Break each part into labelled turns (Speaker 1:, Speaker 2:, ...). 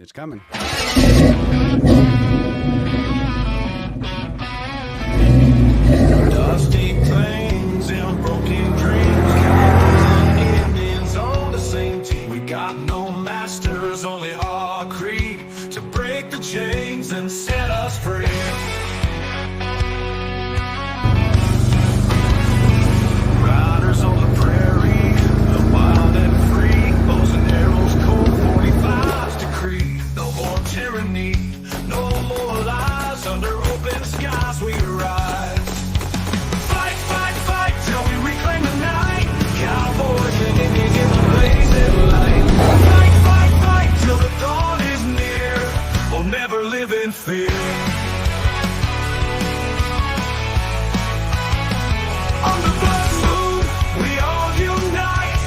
Speaker 1: It's coming.
Speaker 2: Dusty plains and broken dreams, Cowboys and Indians on the same team. We got no masters, only our creed to break the chains and set us free. Riders on the prairie, the wild and free, bows and arrows, cold 45's decree. No more tyranny, no more lies, under open skies we rise. Fight, fight, fight till we reclaim the night. Cowboys and Indians in the blazing light. Fight, fight, fight till the dawn is near. We'll never live in fear. On the blood moon, we all unite.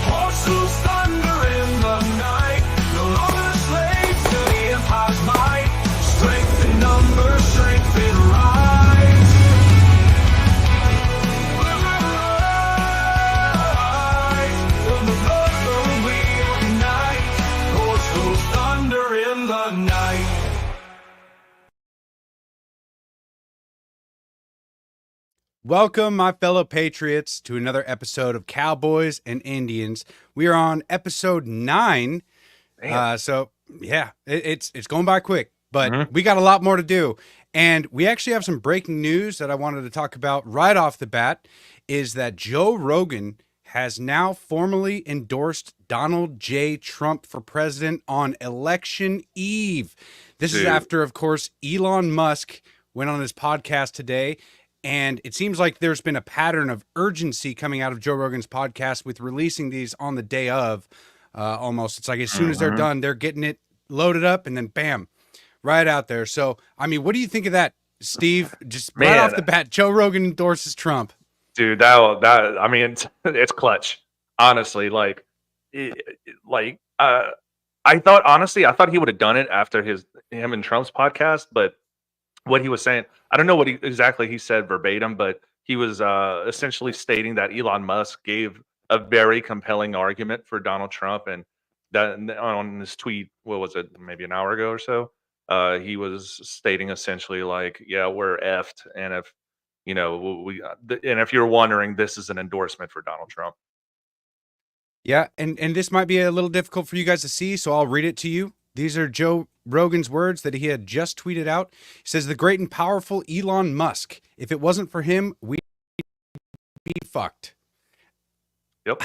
Speaker 2: Horses thunder in the night. No longer slaves to the empire's might. Strength in numbers, strength in rise. On the blood moon, we unite. Horses thunder in the night.
Speaker 1: Welcome, my fellow patriots, to another episode of Cowboys and Indians. We are on episode 9. So yeah, it's going by quick, but we got a lot more to do. And we actually have some breaking news that I wanted to talk about right off the bat, is that Joe Rogan has now formally endorsed Donald J. Trump for president on election eve. This is after, of course, Elon Musk went on his podcast today. And it seems like there's been a pattern of urgency coming out of Joe Rogan's podcast with releasing these on the day of, almost. It's like as soon as they're done, they're getting it loaded up and then bam, right out there. So, I mean, what do you think of that, Steve? Just right off the bat, Joe Rogan endorses Trump.
Speaker 3: Dude, I mean, it's clutch. Honestly, I thought he would have done it after him and Trump's podcast, but what he was saying, I don't know what exactly he said verbatim, but he was essentially stating that Elon Musk gave a very compelling argument for Donald Trump, and that on this tweet, what was it, maybe an hour ago or so, he was stating essentially like, yeah, we're effed, and if and if you're wondering, this is an endorsement for Donald Trump.
Speaker 1: Yeah, and this might be a little difficult for you guys to see, so I'll read it to you. These are Joe Rogan's words that he had just tweeted out. He says, "The great and powerful Elon Musk. If it wasn't for him, we'd be fucked."
Speaker 3: Yep.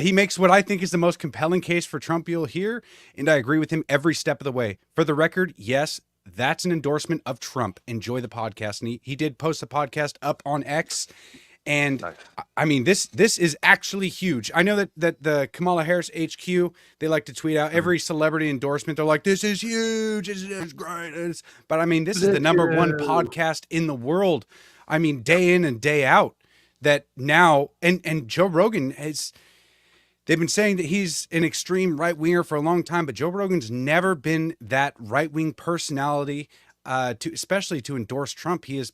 Speaker 1: He makes what I think is the most compelling case for Trump you'll hear, and I agree with him every step of the way. For the record, yes, that's an endorsement of Trump. Enjoy the podcast. And he did post the podcast up on X. And nice. I mean, this is actually huge. I know that the Kamala Harris HQ, they like to tweet out every celebrity endorsement. They're like, this is huge. It's great. But I mean, this is the number one podcast in the world. I mean, day in and day out, that now, and Joe Rogan they've been saying that he's an extreme right winger for a long time, but Joe Rogan's never been that right wing personality, especially to endorse Trump. He's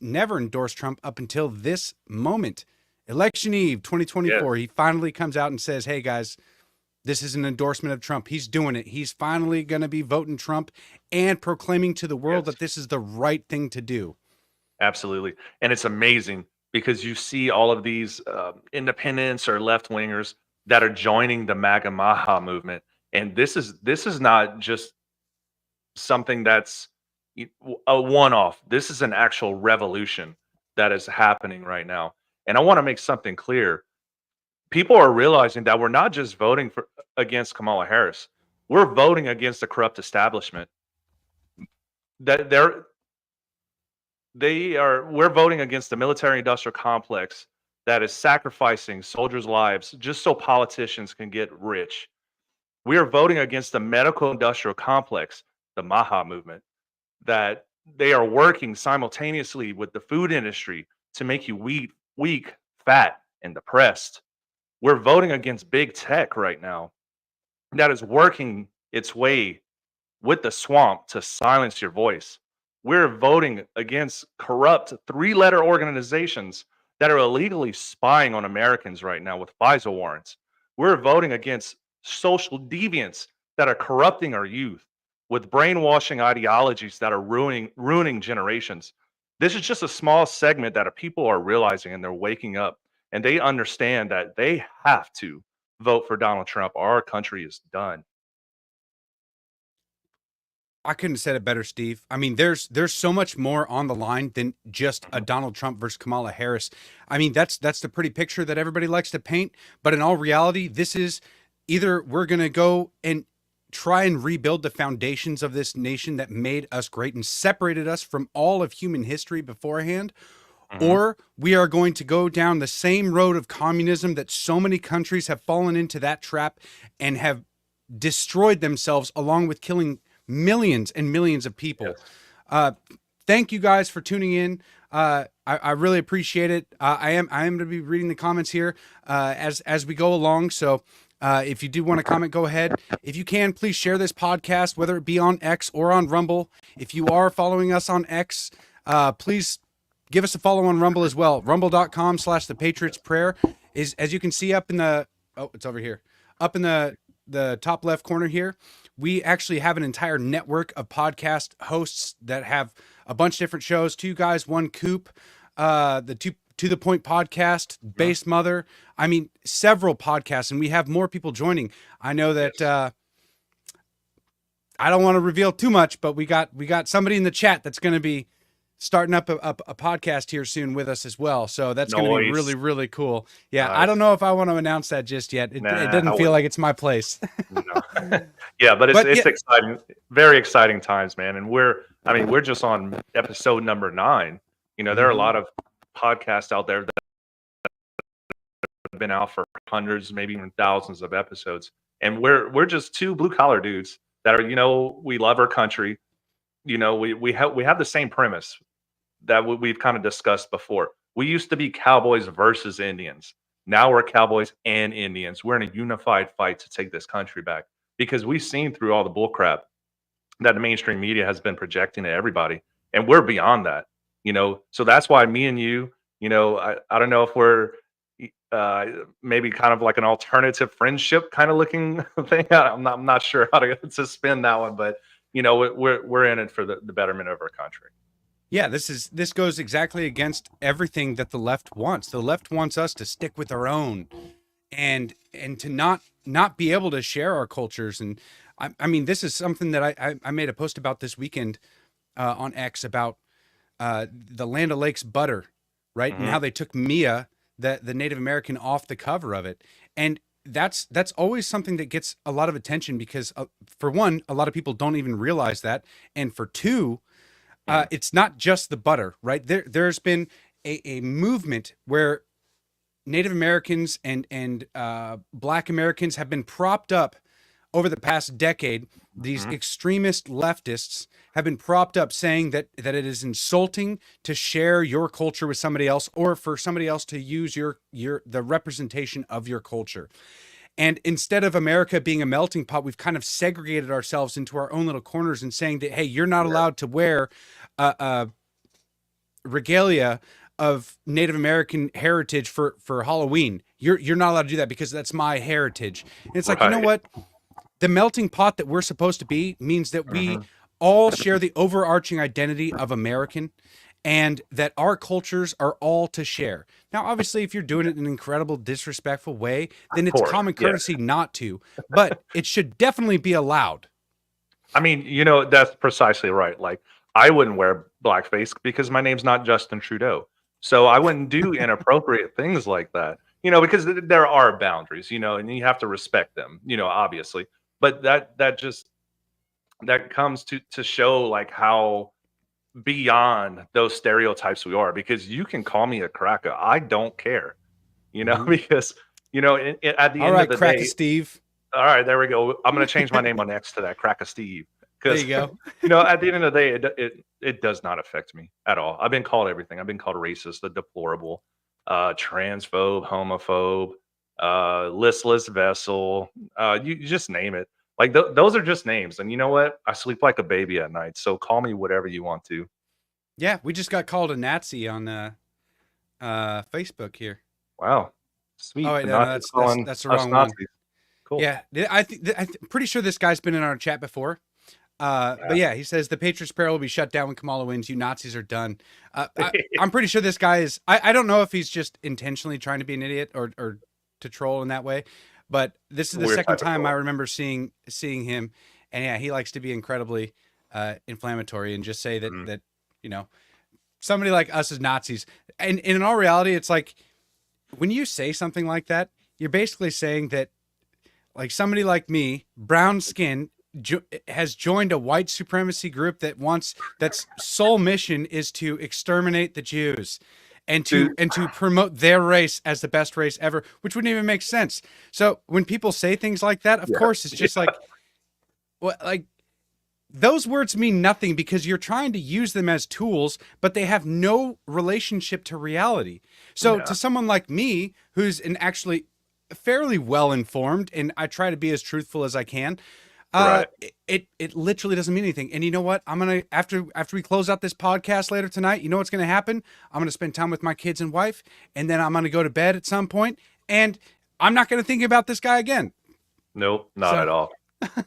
Speaker 1: never endorsed Trump up until this moment. Election Eve 2024, He finally comes out and says, hey guys, this is an endorsement of Trump. He's doing it. He's finally going to be voting Trump and proclaiming to the world that this is the right thing to do.
Speaker 3: Absolutely. And it's amazing because you see all of these independents or left wingers that are joining the MAGA Maha movement. And this is not just something that's a one-off. This is an actual revolution that is happening right now. And I want to make something clear. People are realizing that we're not just voting against Kamala Harris. We're voting against the corrupt establishment. We're voting against the military-industrial complex that is sacrificing soldiers' lives just so politicians can get rich. We are voting against the medical-industrial complex, the Maha movement, that they are working simultaneously with the food industry to make you weak, fat, and depressed. We're voting against big tech right now that is working its way with the swamp to silence your voice. We're voting against corrupt 3-letter organizations that are illegally spying on Americans right now with FISA warrants. We're voting against social deviants that are corrupting our youth with brainwashing ideologies that are ruining generations. This is just a small segment that people are realizing, and they're waking up, and they understand that they have to vote for Donald Trump or our country is done.
Speaker 1: I couldn't have said it better, Steve. I mean, there's so much more on the line than just a
Speaker 3: Mhm.
Speaker 1: Donald Trump versus Kamala Harris. I mean, that's the pretty picture that everybody likes to paint, but in all reality, this is either we're going to go and try and rebuild the foundations of this nation that made us great and separated us from all of human history beforehand,
Speaker 3: Mhm.
Speaker 1: or we are going to go down the same road of communism that so many countries have fallen into that trap and have destroyed themselves along with killing millions and millions of people.
Speaker 3: Yes.
Speaker 1: Uh, Thank you guys for tuning in. I really appreciate it. I am going to be reading the comments here as we go along. So if you do want to comment, go ahead. If you can, please share this podcast, whether it be on X or on Rumble. If you are following us on X, please give us a follow on Rumble as well. Rumble.com/The Patriots Prayer is, as you can see up in the, oh, it's over here, up in the top left corner here. We actually have an entire network of podcast hosts that have a bunch of different shows. Two Guys, One Coop, the To the Point podcast,
Speaker 3: Mhm.
Speaker 1: Base Mother. I mean, several podcasts, and we have more people joining. I know that
Speaker 3: Yes.
Speaker 1: I don't want to reveal too much, but we got somebody in the chat that's going to be starting up a podcast here soon with us as well. So that's going to be
Speaker 3: Noise.
Speaker 1: really, really cool. Yeah, I don't
Speaker 3: Nice.
Speaker 1: know if I want to announce that just yet. It
Speaker 3: Nah, I
Speaker 1: doesn't feel
Speaker 3: wouldn't.
Speaker 1: like it's my place.
Speaker 3: No. Yeah, but it's
Speaker 1: But yeah,
Speaker 3: it's exciting, very exciting times, man. And I mean, we're just on episode number 9. There are a
Speaker 1: mhm.
Speaker 3: lot of podcasts out there that have been out for hundreds, maybe even thousands of episodes, and we're just two blue collar dudes that are, we love our country. We have the same premise that we've kind of discussed before. We used to be Cowboys versus Indians. Now we're Cowboys and Indians. We're in a unified fight to take this country back because we've seen through all the bullcrap that the mainstream media has been projecting to everybody, and we're beyond that. So that's why me and you, I don't know if we're uh, maybe kind of like an alternative friendship kind of looking thing. I'm not sure how to spin that one, but we're in it for the betterment of our country.
Speaker 1: Yeah, this goes exactly against everything that the left wants. The left wants us to stick with our own and to not be able to share our cultures. And I mean, this is something that I made a post about this weekend on X about the Land O'Lakes butter, right? And
Speaker 3: Hmm.
Speaker 1: how they took Mia, the Native American, off the cover of it. And that's always something that gets a lot of attention because for one, a lot of people don't even realize that, and for two, it's not just the butter, right? There's been a movement where Native Americans and Black Americans have been propped up over the past decade. These
Speaker 3: Hmm.
Speaker 1: extremist leftists have been propped up saying that it is insulting to share your culture with somebody else or for somebody else to use the representation of your culture. And instead of America being a melting pot, we've kind of segregated ourselves into our own little corners and saying that, hey, you're not
Speaker 3: Yeah.
Speaker 1: allowed to wear a regalia of Native American heritage for Halloween. You're not allowed to do that because that's my heritage. And it's like, you know
Speaker 3: Right.
Speaker 1: what? The melting pot that we're supposed to be means that we
Speaker 3: Hmm.
Speaker 1: all share the overarching identity of American and that our cultures are all to share. Now, obviously, if you're doing it in an incredible disrespectful way, then
Speaker 3: Of
Speaker 1: it's
Speaker 3: course.
Speaker 1: common
Speaker 3: Yeah.
Speaker 1: courtesy not to, but it should definitely be allowed.
Speaker 3: I mean, that's precisely right. Like, I wouldn't wear blackface because my name's not Justin Trudeau. So I wouldn't do inappropriate things like that, because there are boundaries, and you have to respect them, obviously. But that comes to show like how beyond those stereotypes we are, because you can call me a cracker. I don't care,
Speaker 1: Mhm.
Speaker 3: because, at the
Speaker 1: All
Speaker 3: end of
Speaker 1: right,
Speaker 3: the
Speaker 1: crack a
Speaker 3: day,
Speaker 1: Steve.
Speaker 3: all right, there we go. I'm gonna change my name on X to that Crack of Steve
Speaker 1: There
Speaker 3: because
Speaker 1: you go.
Speaker 3: at the end of the day, it does not affect me at all. I've been called everything. I've been called racist, a deplorable, transphobe, homophobe, listless vessel. You just name it. Like those are just names. And you know what? I sleep like a baby at night. So call me whatever you want to.
Speaker 1: Yeah, we just got called a Nazi on Facebook here.
Speaker 3: Wow,
Speaker 1: Oh
Speaker 3: sweet.
Speaker 1: wait,
Speaker 3: The
Speaker 1: no,
Speaker 3: Nazis
Speaker 1: that's
Speaker 3: calling
Speaker 1: that's the
Speaker 3: us
Speaker 1: wrong one.
Speaker 3: Nazis. Cool.
Speaker 1: Yeah, I'm pretty sure this guy's been in our chat before. But yeah, he says the Patriots prayer will be shut down when Kamala wins. You Nazis are done. I'm pretty sure this guy is. I don't know if he's just intentionally trying to be an idiot or to troll in that way. But this is the
Speaker 3: Weird
Speaker 1: second
Speaker 3: type of
Speaker 1: time I
Speaker 3: troll.
Speaker 1: remember seeing him, and yeah, he likes to be incredibly inflammatory and just say that
Speaker 3: Mhm.
Speaker 1: that you know somebody like us is Nazis. And in all reality, it's like when you say something like that, you're basically saying that like somebody like me, brown skin, has joined a white supremacy group that's sole mission is to exterminate the Jews and
Speaker 3: Dude,
Speaker 1: to promote their race as the best race ever, which wouldn't even make sense. So when people say things like that, of
Speaker 3: yeah.
Speaker 1: course, it's just like, what, like those words mean nothing because you're trying to use them as tools, but they have no relationship to reality. So
Speaker 3: Yeah.
Speaker 1: to someone like me, who's an actually fairly well informed, and I try to be as truthful as I can,
Speaker 3: Right.
Speaker 1: it literally doesn't mean anything. And you know what? I'm gonna after we close out this podcast later tonight, you know what's gonna happen? I'm gonna spend time with my kids and wife, and then I'm gonna go to bed at some point, and I'm not gonna think about this guy again.
Speaker 3: Nope, not
Speaker 1: So
Speaker 3: at all.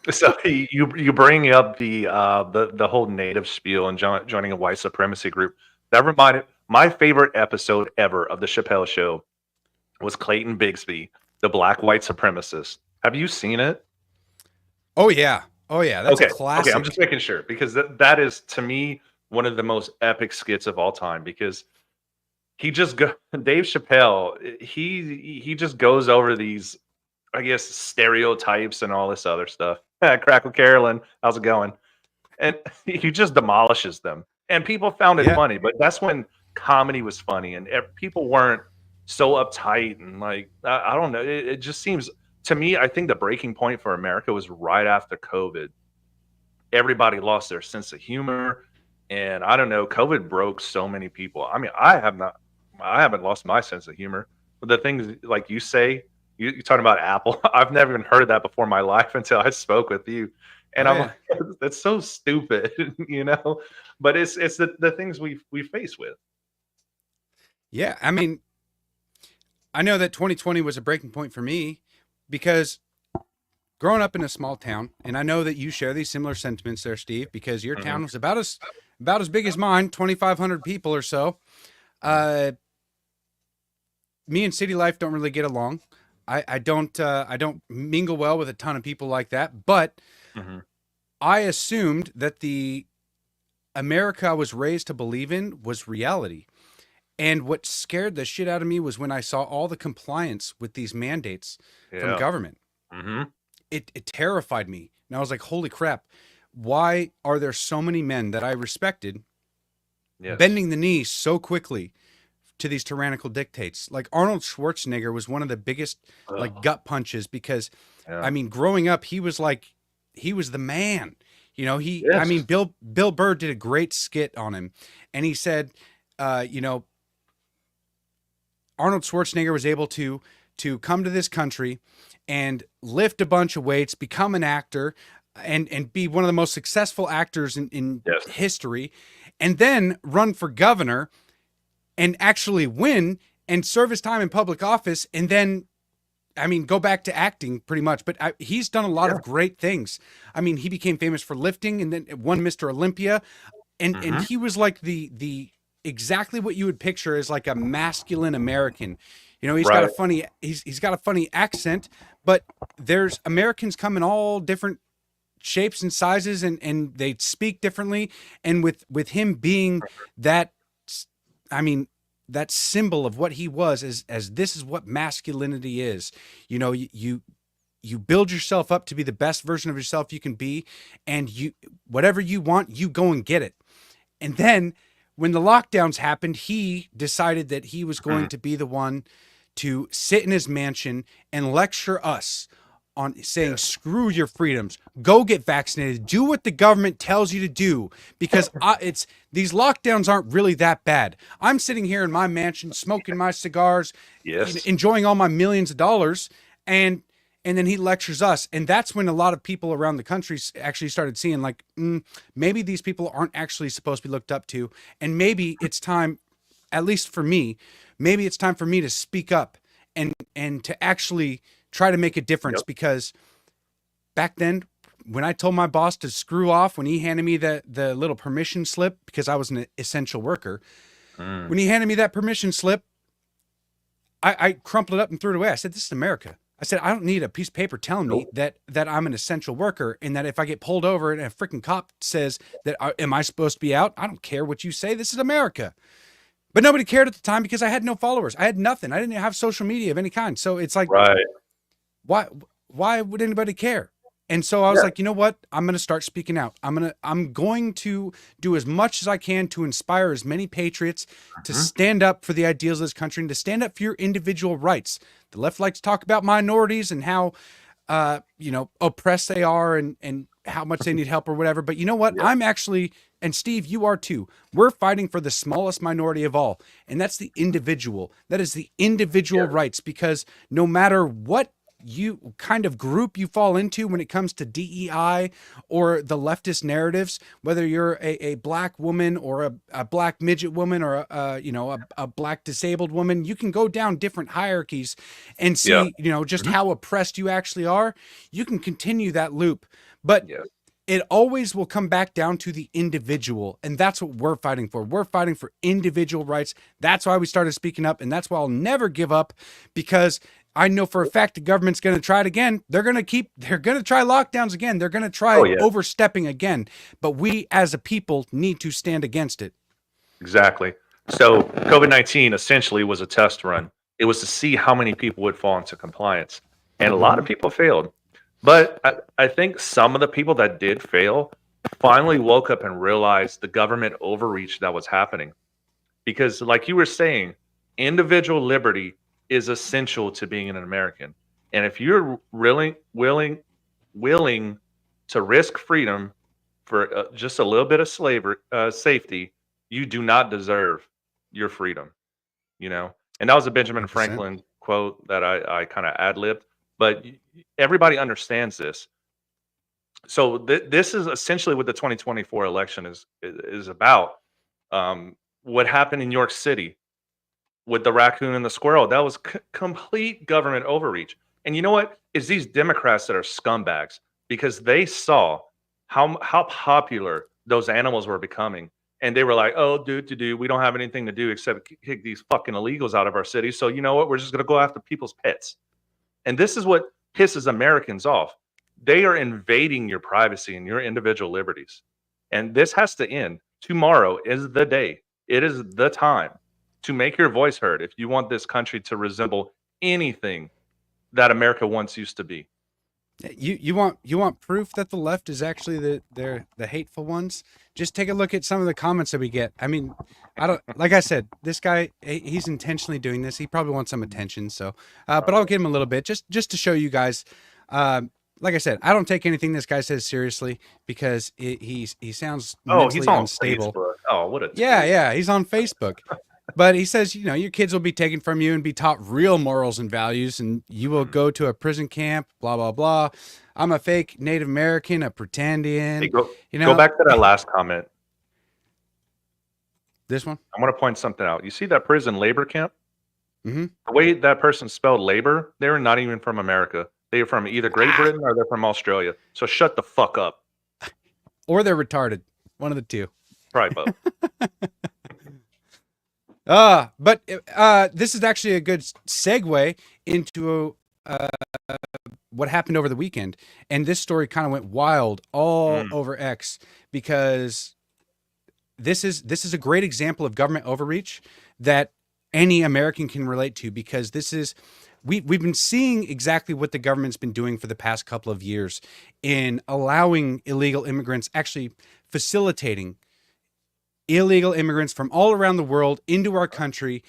Speaker 3: So you bring up the whole native spiel and joining a white supremacy group. That reminded my favorite episode ever of the Chappelle Show was Clayton Bigsby, the black white supremacist. Have you seen it?
Speaker 1: oh yeah, that's a
Speaker 3: Okay, okay, I'm
Speaker 1: classic.
Speaker 3: just making sure because that is to me one of the most epic skits of all time because he just go Dave Chappelle, he just goes over these, I guess, stereotypes and all this other stuff. Crackle Carolyn, how's it going? And he just demolishes them. And people found it
Speaker 1: Yeah,
Speaker 3: funny, but that's when comedy was funny and people weren't so uptight and like I don't know. It just seems to me. I think the breaking point for America was right after COVID. Everybody lost their sense of humor, and I don't know. COVID broke so many people. I mean, I haven't lost my sense of humor. But the things like you say, you're talking about Apple. I've never even heard that before in my life until I spoke with you. And
Speaker 1: oh
Speaker 3: I'm
Speaker 1: yeah,
Speaker 3: like, that's so stupid, you know. But it's the things we face with.
Speaker 1: yeah. I mean, I know that 2020 was a breaking point for me because growing up in a small town, and I know that you share these similar sentiments there, Steve, because your
Speaker 3: Hmm.
Speaker 1: town was about as big as mine, 2,500 people or so. Uh, Me and city life don't really get along. I don't mingle well with a ton of people like that. But
Speaker 3: Hmm.
Speaker 1: I assumed that the America I was raised to believe in was reality. And what scared the shit out of me was when I saw all the compliance with these mandates from
Speaker 3: Yeah.
Speaker 1: government.
Speaker 3: Hmm.
Speaker 1: It terrified me. And I was like, holy crap, why are there so many men that I respected
Speaker 3: Yes.
Speaker 1: bending the knee so quickly to these tyrannical dictates? Like Arnold Schwarzenegger was one of the biggest like
Speaker 3: Ugh.
Speaker 1: gut punches because I
Speaker 3: Yeah.
Speaker 1: mean, growing up, he was the man. I mean,
Speaker 3: Yes.
Speaker 1: Bill Burr did a great skit on him, and he said, you know, Arnold Schwarzenegger was able to come to this country and lift a bunch of weights, become an actor, and be one of the most successful actors in
Speaker 3: Yes.
Speaker 1: history, and then run for governor and actually win and serve his time in public office, and then I mean, go back to acting pretty much, but he's done a lot
Speaker 3: Yeah.
Speaker 1: of great things. I mean, he became famous for lifting and then won Mr. Olympia, and
Speaker 3: Hmm.
Speaker 1: he was like the exactly what you would picture as like a masculine American.
Speaker 3: Right.
Speaker 1: He's got a funny accent, but there's Americans come in all different shapes and sizes, and they speak differently. And with him being that, I mean, that symbol of what he was, as this is what masculinity is. You build yourself up to be the best version of yourself you can be, and you whatever you want, you go and get it. And then when the lockdowns happened, he decided that he was going
Speaker 3: Mhm.
Speaker 1: to be the one to sit in his mansion and lecture us on saying,
Speaker 3: Yes.
Speaker 1: screw your freedoms, go get vaccinated, do what the government tells you to do, because it's these lockdowns aren't really that bad. I'm sitting here in my mansion, smoking my cigars,
Speaker 3: Yes.
Speaker 1: enjoying all my millions of dollars, and then he lectures us, and that's when a lot of people around the country actually started seeing like, maybe these people aren't actually supposed to be looked up to, and maybe it's time, at least for me, maybe it's time for me to speak up and to actually try to make a difference, because back then when I told my boss to screw off, when he handed me the little permission slip, because I was an essential worker, when he handed me that permission slip, I crumpled it up and threw it away. I said, this is America. I said, I don't need a piece of paper telling me that I'm an essential worker, and that if I get pulled over and a freaking cop says that, am I supposed to be out? I don't care what you say. This is America. But nobody cared at the time because I had no followers. I had nothing. I didn't have social media of any kind. So it's like, why would anybody care? And so I was like, you know what? I'm going to start speaking out. I'm going to do as much as I can to inspire as many patriots to stand up for the ideals of this country and to stand up for your individual rights. The left likes to talk about minorities and how, oppressed they are and how much they need help or whatever. But you know what? I'm actually, and Steve, you are too. We're fighting for the smallest minority of all. And that's the individual. That is the individual rights, because no matter what you kind of group you fall into when it comes to DEI or the leftist narratives, whether you're a black woman or a black midget woman or a black disabled woman, you can go down different hierarchies and see, just how oppressed you actually are. You can continue that loop, but it always will come back down to the individual. And that's what we're fighting for. We're fighting for individual rights. That's why we started speaking up. And that's why I'll never give up, because I know for a fact the government's going to try it again. They're going to try lockdowns again. They're going to try overstepping again. But we as a people need to stand against it.
Speaker 3: Exactly. So COVID-19 essentially was a test run. It was to see how many people would fall into compliance. And a lot of people failed. But I think some of the people that did fail finally woke up and realized the government overreach that was happening. Because like you were saying, individual liberty is essential to being an American. And if you're really willing to risk freedom for just a little bit of slavery, safety, you do not deserve your freedom, And that was a Benjamin
Speaker 1: 100%.
Speaker 3: Franklin quote that I kind of ad-libbed, but everybody understands this. So this is essentially what the 2024 election is about. What happened in New York City with the raccoon and the squirrel, that was complete government overreach. And you know what? It's these Democrats that are scumbags, because they saw how popular those animals were becoming. And they were like, oh, we don't have anything to do except kick these fucking illegals out of our city. So you know what? We're just going to go after people's pets. And this is what pisses Americans off. They are invading your privacy and your individual liberties. And this has to end. Tomorrow is the day. It is the time to make your voice heard if you want this country to resemble anything that America once used to be.
Speaker 1: You want proof that the left is actually the hateful ones? Just take a look at some of the comments that we get. I mean, like I said, this guy, he's intentionally doing this. He probably wants some attention. So, but I'll give him a little bit just to show you guys. Like I said, I don't take anything this guy says seriously, because he sounds mentally
Speaker 3: he's on
Speaker 1: unstable.
Speaker 3: Facebook. Oh, what a
Speaker 1: Yeah, he's on Facebook. But he says, your kids will be taken from you and be taught real morals and values, and you will go to a prison camp, blah, blah, blah. I'm a fake Native American, a pretendian.
Speaker 3: Hey, go back to that last comment.
Speaker 1: This one?
Speaker 3: I want to point something out. You see that prison labor camp?
Speaker 1: Mm-hmm.
Speaker 3: The way that person spelled labor, they were not even from America. They were from either Great Britain or they're from Australia. So shut the fuck up.
Speaker 1: Or they're retarded. One of the two.
Speaker 3: Probably both.
Speaker 1: But this is actually a good segue into what happened over the weekend. And this story kind of went wild all over X, because this is a great example of government overreach that any American can relate to, because we've been seeing exactly what the government's been doing for the past couple of years in allowing illegal immigrants, actually facilitating illegal immigrants from all around the world into our country.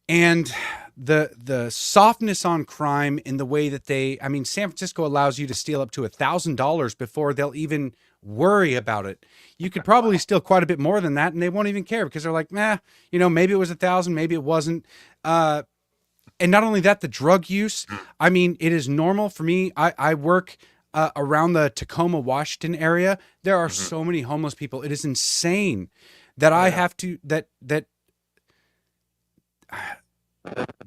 Speaker 1: And the softness on crime in the way that San Francisco allows you to steal up to $1,000 before they'll even worry about it. You could probably steal quite a bit more than that, and they won't even care, because they're like, maybe it was 1,000, maybe it wasn't. And not only that, the drug use, it is normal for me. I work around the Tacoma, Washington area. There are so many homeless people. It is insane that I have to, that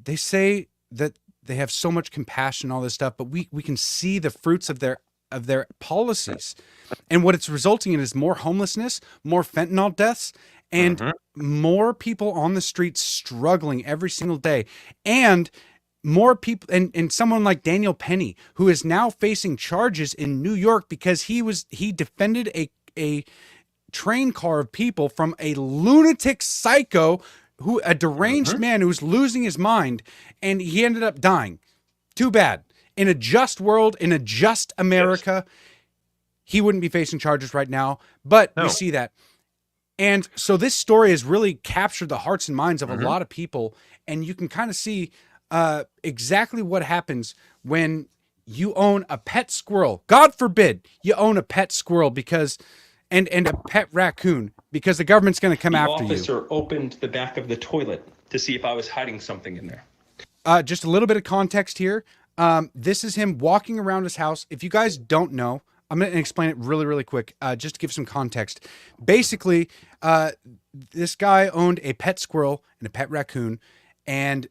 Speaker 1: they say that they have so much compassion, all this stuff, but we can see the fruits of their policies. And what it's resulting in is more homelessness, more fentanyl deaths, and more people on the streets struggling every single day. And more people, and someone like Daniel Penny, who is now facing charges in New York because he defended a train car of people from a lunatic psycho, a deranged man who was losing his mind, and he ended up dying. Too bad. In a just world, in a just America, he wouldn't be facing charges right now, but we see that. And so this story has really captured the hearts and minds of a lot of people, and you can kind of see exactly what happens when you own a pet squirrel. God forbid you own a pet squirrel because and a pet raccoon, because the government's going to come after you.
Speaker 4: The officer opened the back of the toilet to see if I was hiding something in there.
Speaker 1: Just a little bit of context here. This is him walking around his house. If you guys don't know, I'm going to explain it really, really quick, just to give some context. Basically, this guy owned a pet squirrel and a pet raccoon, and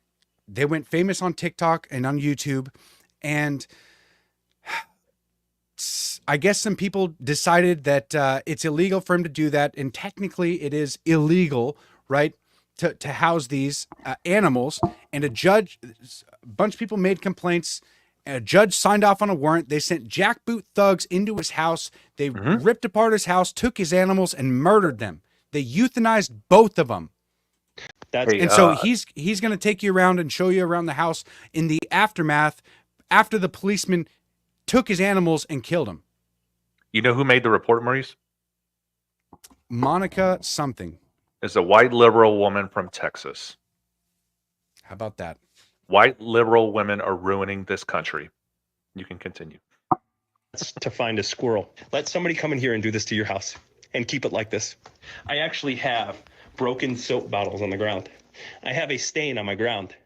Speaker 1: they went famous on TikTok and on YouTube. And I guess some people decided that it's illegal for him to do that. And technically it is illegal, right, to house these animals. And a bunch of people made complaints. A judge signed off on a warrant. They sent jackboot thugs into his house. They ripped apart his house, took his animals, and murdered them. They euthanized both of them. So he's going to take you around and show you around the house in the aftermath after the policeman took his animals and killed him.
Speaker 3: You know who made the report, Maurice?
Speaker 1: Monica something.
Speaker 3: It's a white liberal woman from Texas.
Speaker 1: How about that?
Speaker 3: White liberal women are ruining this country. You can continue.
Speaker 4: That's to find a squirrel. Let somebody come in here and do this to your house and keep it like this. I actually have broken soap bottles on the ground. I have a stain on my ground.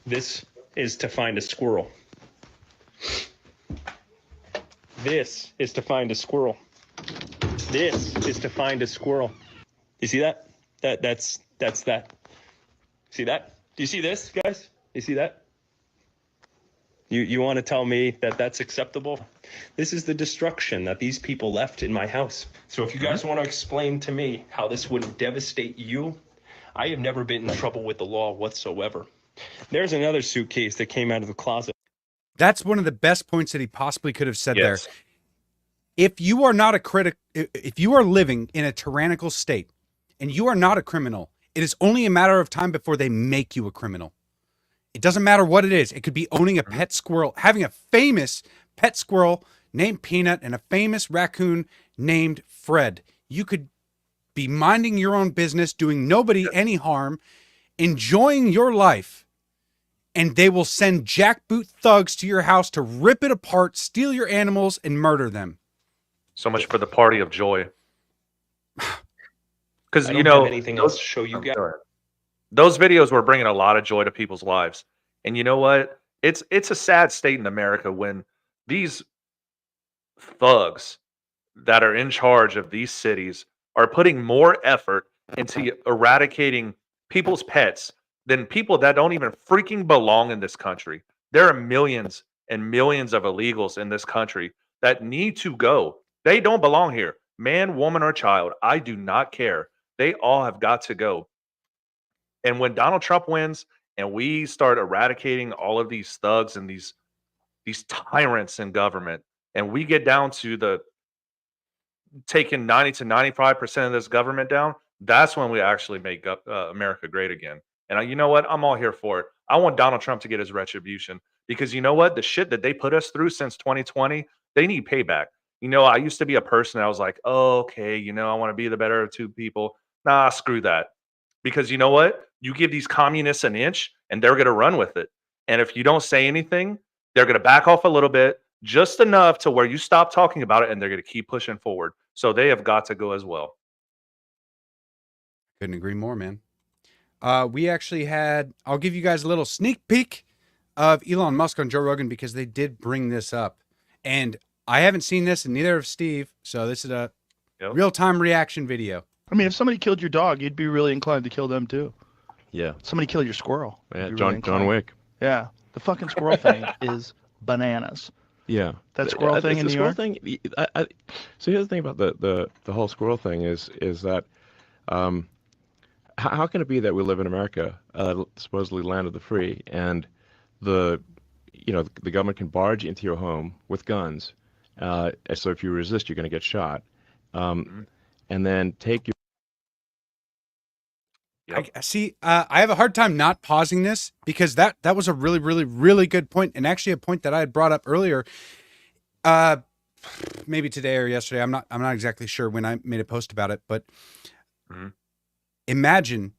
Speaker 4: This is to find a squirrel. This is to find a squirrel. This is to find a squirrel. You see that? That's that. See that? Do you see this, guys? You see that? You want to tell me that that's acceptable? This is the destruction that these people left in my house. So if you guys want to explain to me how this would devastate you, I have never been in trouble with the law whatsoever. There's another suitcase that came out of the closet.
Speaker 1: That's one of the best points that he possibly could have said there. If you are not a critic, if you are living in a tyrannical state and you are not a criminal, it is only a matter of time before they make you a criminal. It doesn't matter what it is. It could be owning a pet squirrel, having a famous pet squirrel named Peanut and a famous raccoon named Fred. You could be minding your own business, doing nobody any harm, enjoying your life, and they will send jackboot thugs to your house to rip it apart, steal your animals, and murder them.
Speaker 3: So much for the party of joy. Because
Speaker 4: anything else to show you guys.
Speaker 3: Those videos were bringing a lot of joy to people's lives. And you know what? It's a sad state in America when these thugs that are in charge of these cities are putting more effort into eradicating people's pets than people that don't even freaking belong in this country. There are millions and millions of illegals in this country that need to go. They don't belong here. Man, woman, or child, I do not care. They all have got to go. And when Donald Trump wins and we start eradicating all of these thugs and these tyrants in government, and we get down to the taking 90 to 95% of this government down, that's when we actually make America great again. And you know what? I'm all here for it. I want Donald Trump to get his retribution because you know what? The shit that they put us through since 2020, they need payback. You know, I used to be a person. I was like, oh, okay, I want to be the better of two people. Nah, screw that. Because you know what? You give these communists an inch and they're going to run with it. And if you don't say anything, they're going to back off a little bit, just enough to where you stop talking about it and they're going to keep pushing forward. So they have got to go as well.
Speaker 1: Couldn't agree more, man. We actually I'll give you guys a little sneak peek of Elon Musk on Joe Rogan because they did bring this up. And I haven't seen this and neither have Steve. So this is a real-time reaction video.
Speaker 5: I mean, if somebody killed your dog, you'd be really inclined to kill them too.
Speaker 6: Yeah.
Speaker 5: Somebody killed your squirrel.
Speaker 6: Yeah,
Speaker 5: you'd be
Speaker 6: John Wick.
Speaker 5: Yeah, the fucking squirrel thing is bananas.
Speaker 6: Yeah,
Speaker 5: That squirrel thing in
Speaker 6: the
Speaker 5: New
Speaker 6: squirrel
Speaker 5: York.
Speaker 6: thing. So here's the thing about the whole squirrel thing is that um, how can it be that we live in America, supposedly land of the free, and the the government can barge into your home with guns, so if you resist, you're going to get shot, and then take your
Speaker 3: Yep.
Speaker 1: I see. I have a hard time not pausing this because that was a really, really, really good point, and actually a point that I had brought up earlier. Maybe today or yesterday. I'm not exactly sure when I made a post about it, but
Speaker 3: Mhm.
Speaker 1: imagine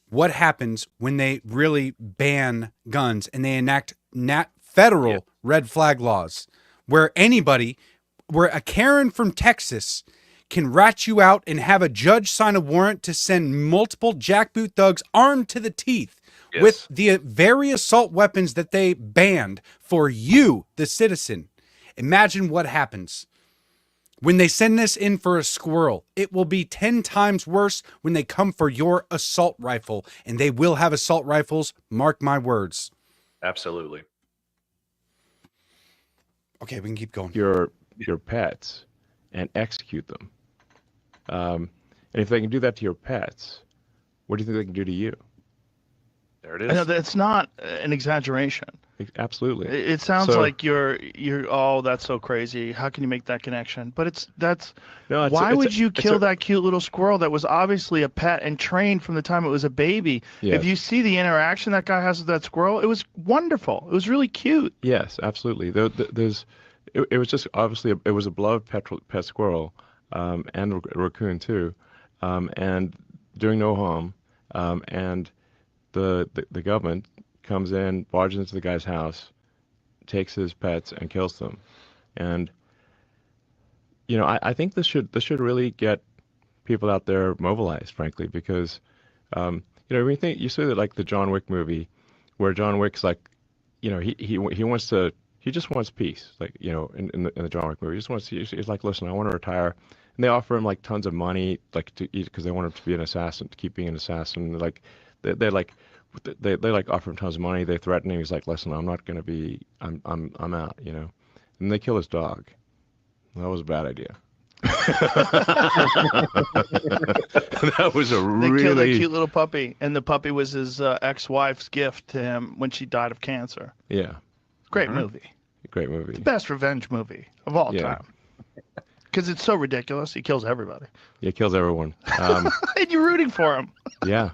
Speaker 1: what happens when they really ban guns and they enact federal red flag laws, where a Karen from Texas can rat you out and have a judge sign a warrant to send multiple jackboot thugs armed to the teeth with the very assault weapons that they banned for you, the citizen. Imagine what happens when they send this in for a squirrel. It will be 10 times worse when they come for your assault rifle, and they will have assault rifles. Mark my words.
Speaker 3: Absolutely.
Speaker 1: Okay, we can keep going.
Speaker 6: your pets and execute them. And if they can do that to your pets, what do you think they can do to you?
Speaker 3: There it
Speaker 5: I know
Speaker 3: is.
Speaker 5: that's not an exaggeration.
Speaker 6: Absolutely.
Speaker 5: It sounds
Speaker 6: So-
Speaker 5: like you're oh, that's so crazy. How can you make that connection? But
Speaker 6: No,
Speaker 5: why would you
Speaker 6: it's
Speaker 5: kill that cute little squirrel that was obviously a pet and trained from the time it was a baby?
Speaker 6: Yes.
Speaker 5: If you see the interaction that guy has with that squirrel, it was wonderful. It was really cute.
Speaker 6: Yes, absolutely. It was just obviously it was a beloved pet squirrel, and a raccoon too, and doing no harm, and the government comes in, barges into the guy's house, takes his pets and kills them, and I think this should really get people out there mobilized, frankly, because when you think you see that like the John Wick movie, where John Wick's like, he wants to. He just wants peace, like in the John Wick movie. He just wants. He's like, listen, I want to retire, and they offer him like tons of money, like to because they want him to be an assassin, to keep being an assassin. Like they like they like offer him tons of money. They threaten him. He's like, listen, I'm not going to be. I'm out, And they kill his dog. That was a bad idea. That was a
Speaker 5: They killed that
Speaker 6: really
Speaker 5: cute little puppy, and the puppy was his ex-wife's gift to him when she died of cancer.
Speaker 6: yeah,
Speaker 5: Great movie.
Speaker 6: great movie.
Speaker 5: Best revenge movie of all
Speaker 6: Yeah.
Speaker 5: time. Because it's so ridiculous. He kills everybody.
Speaker 6: Yeah, kills everyone.
Speaker 5: And you're rooting for him.
Speaker 6: Yeah.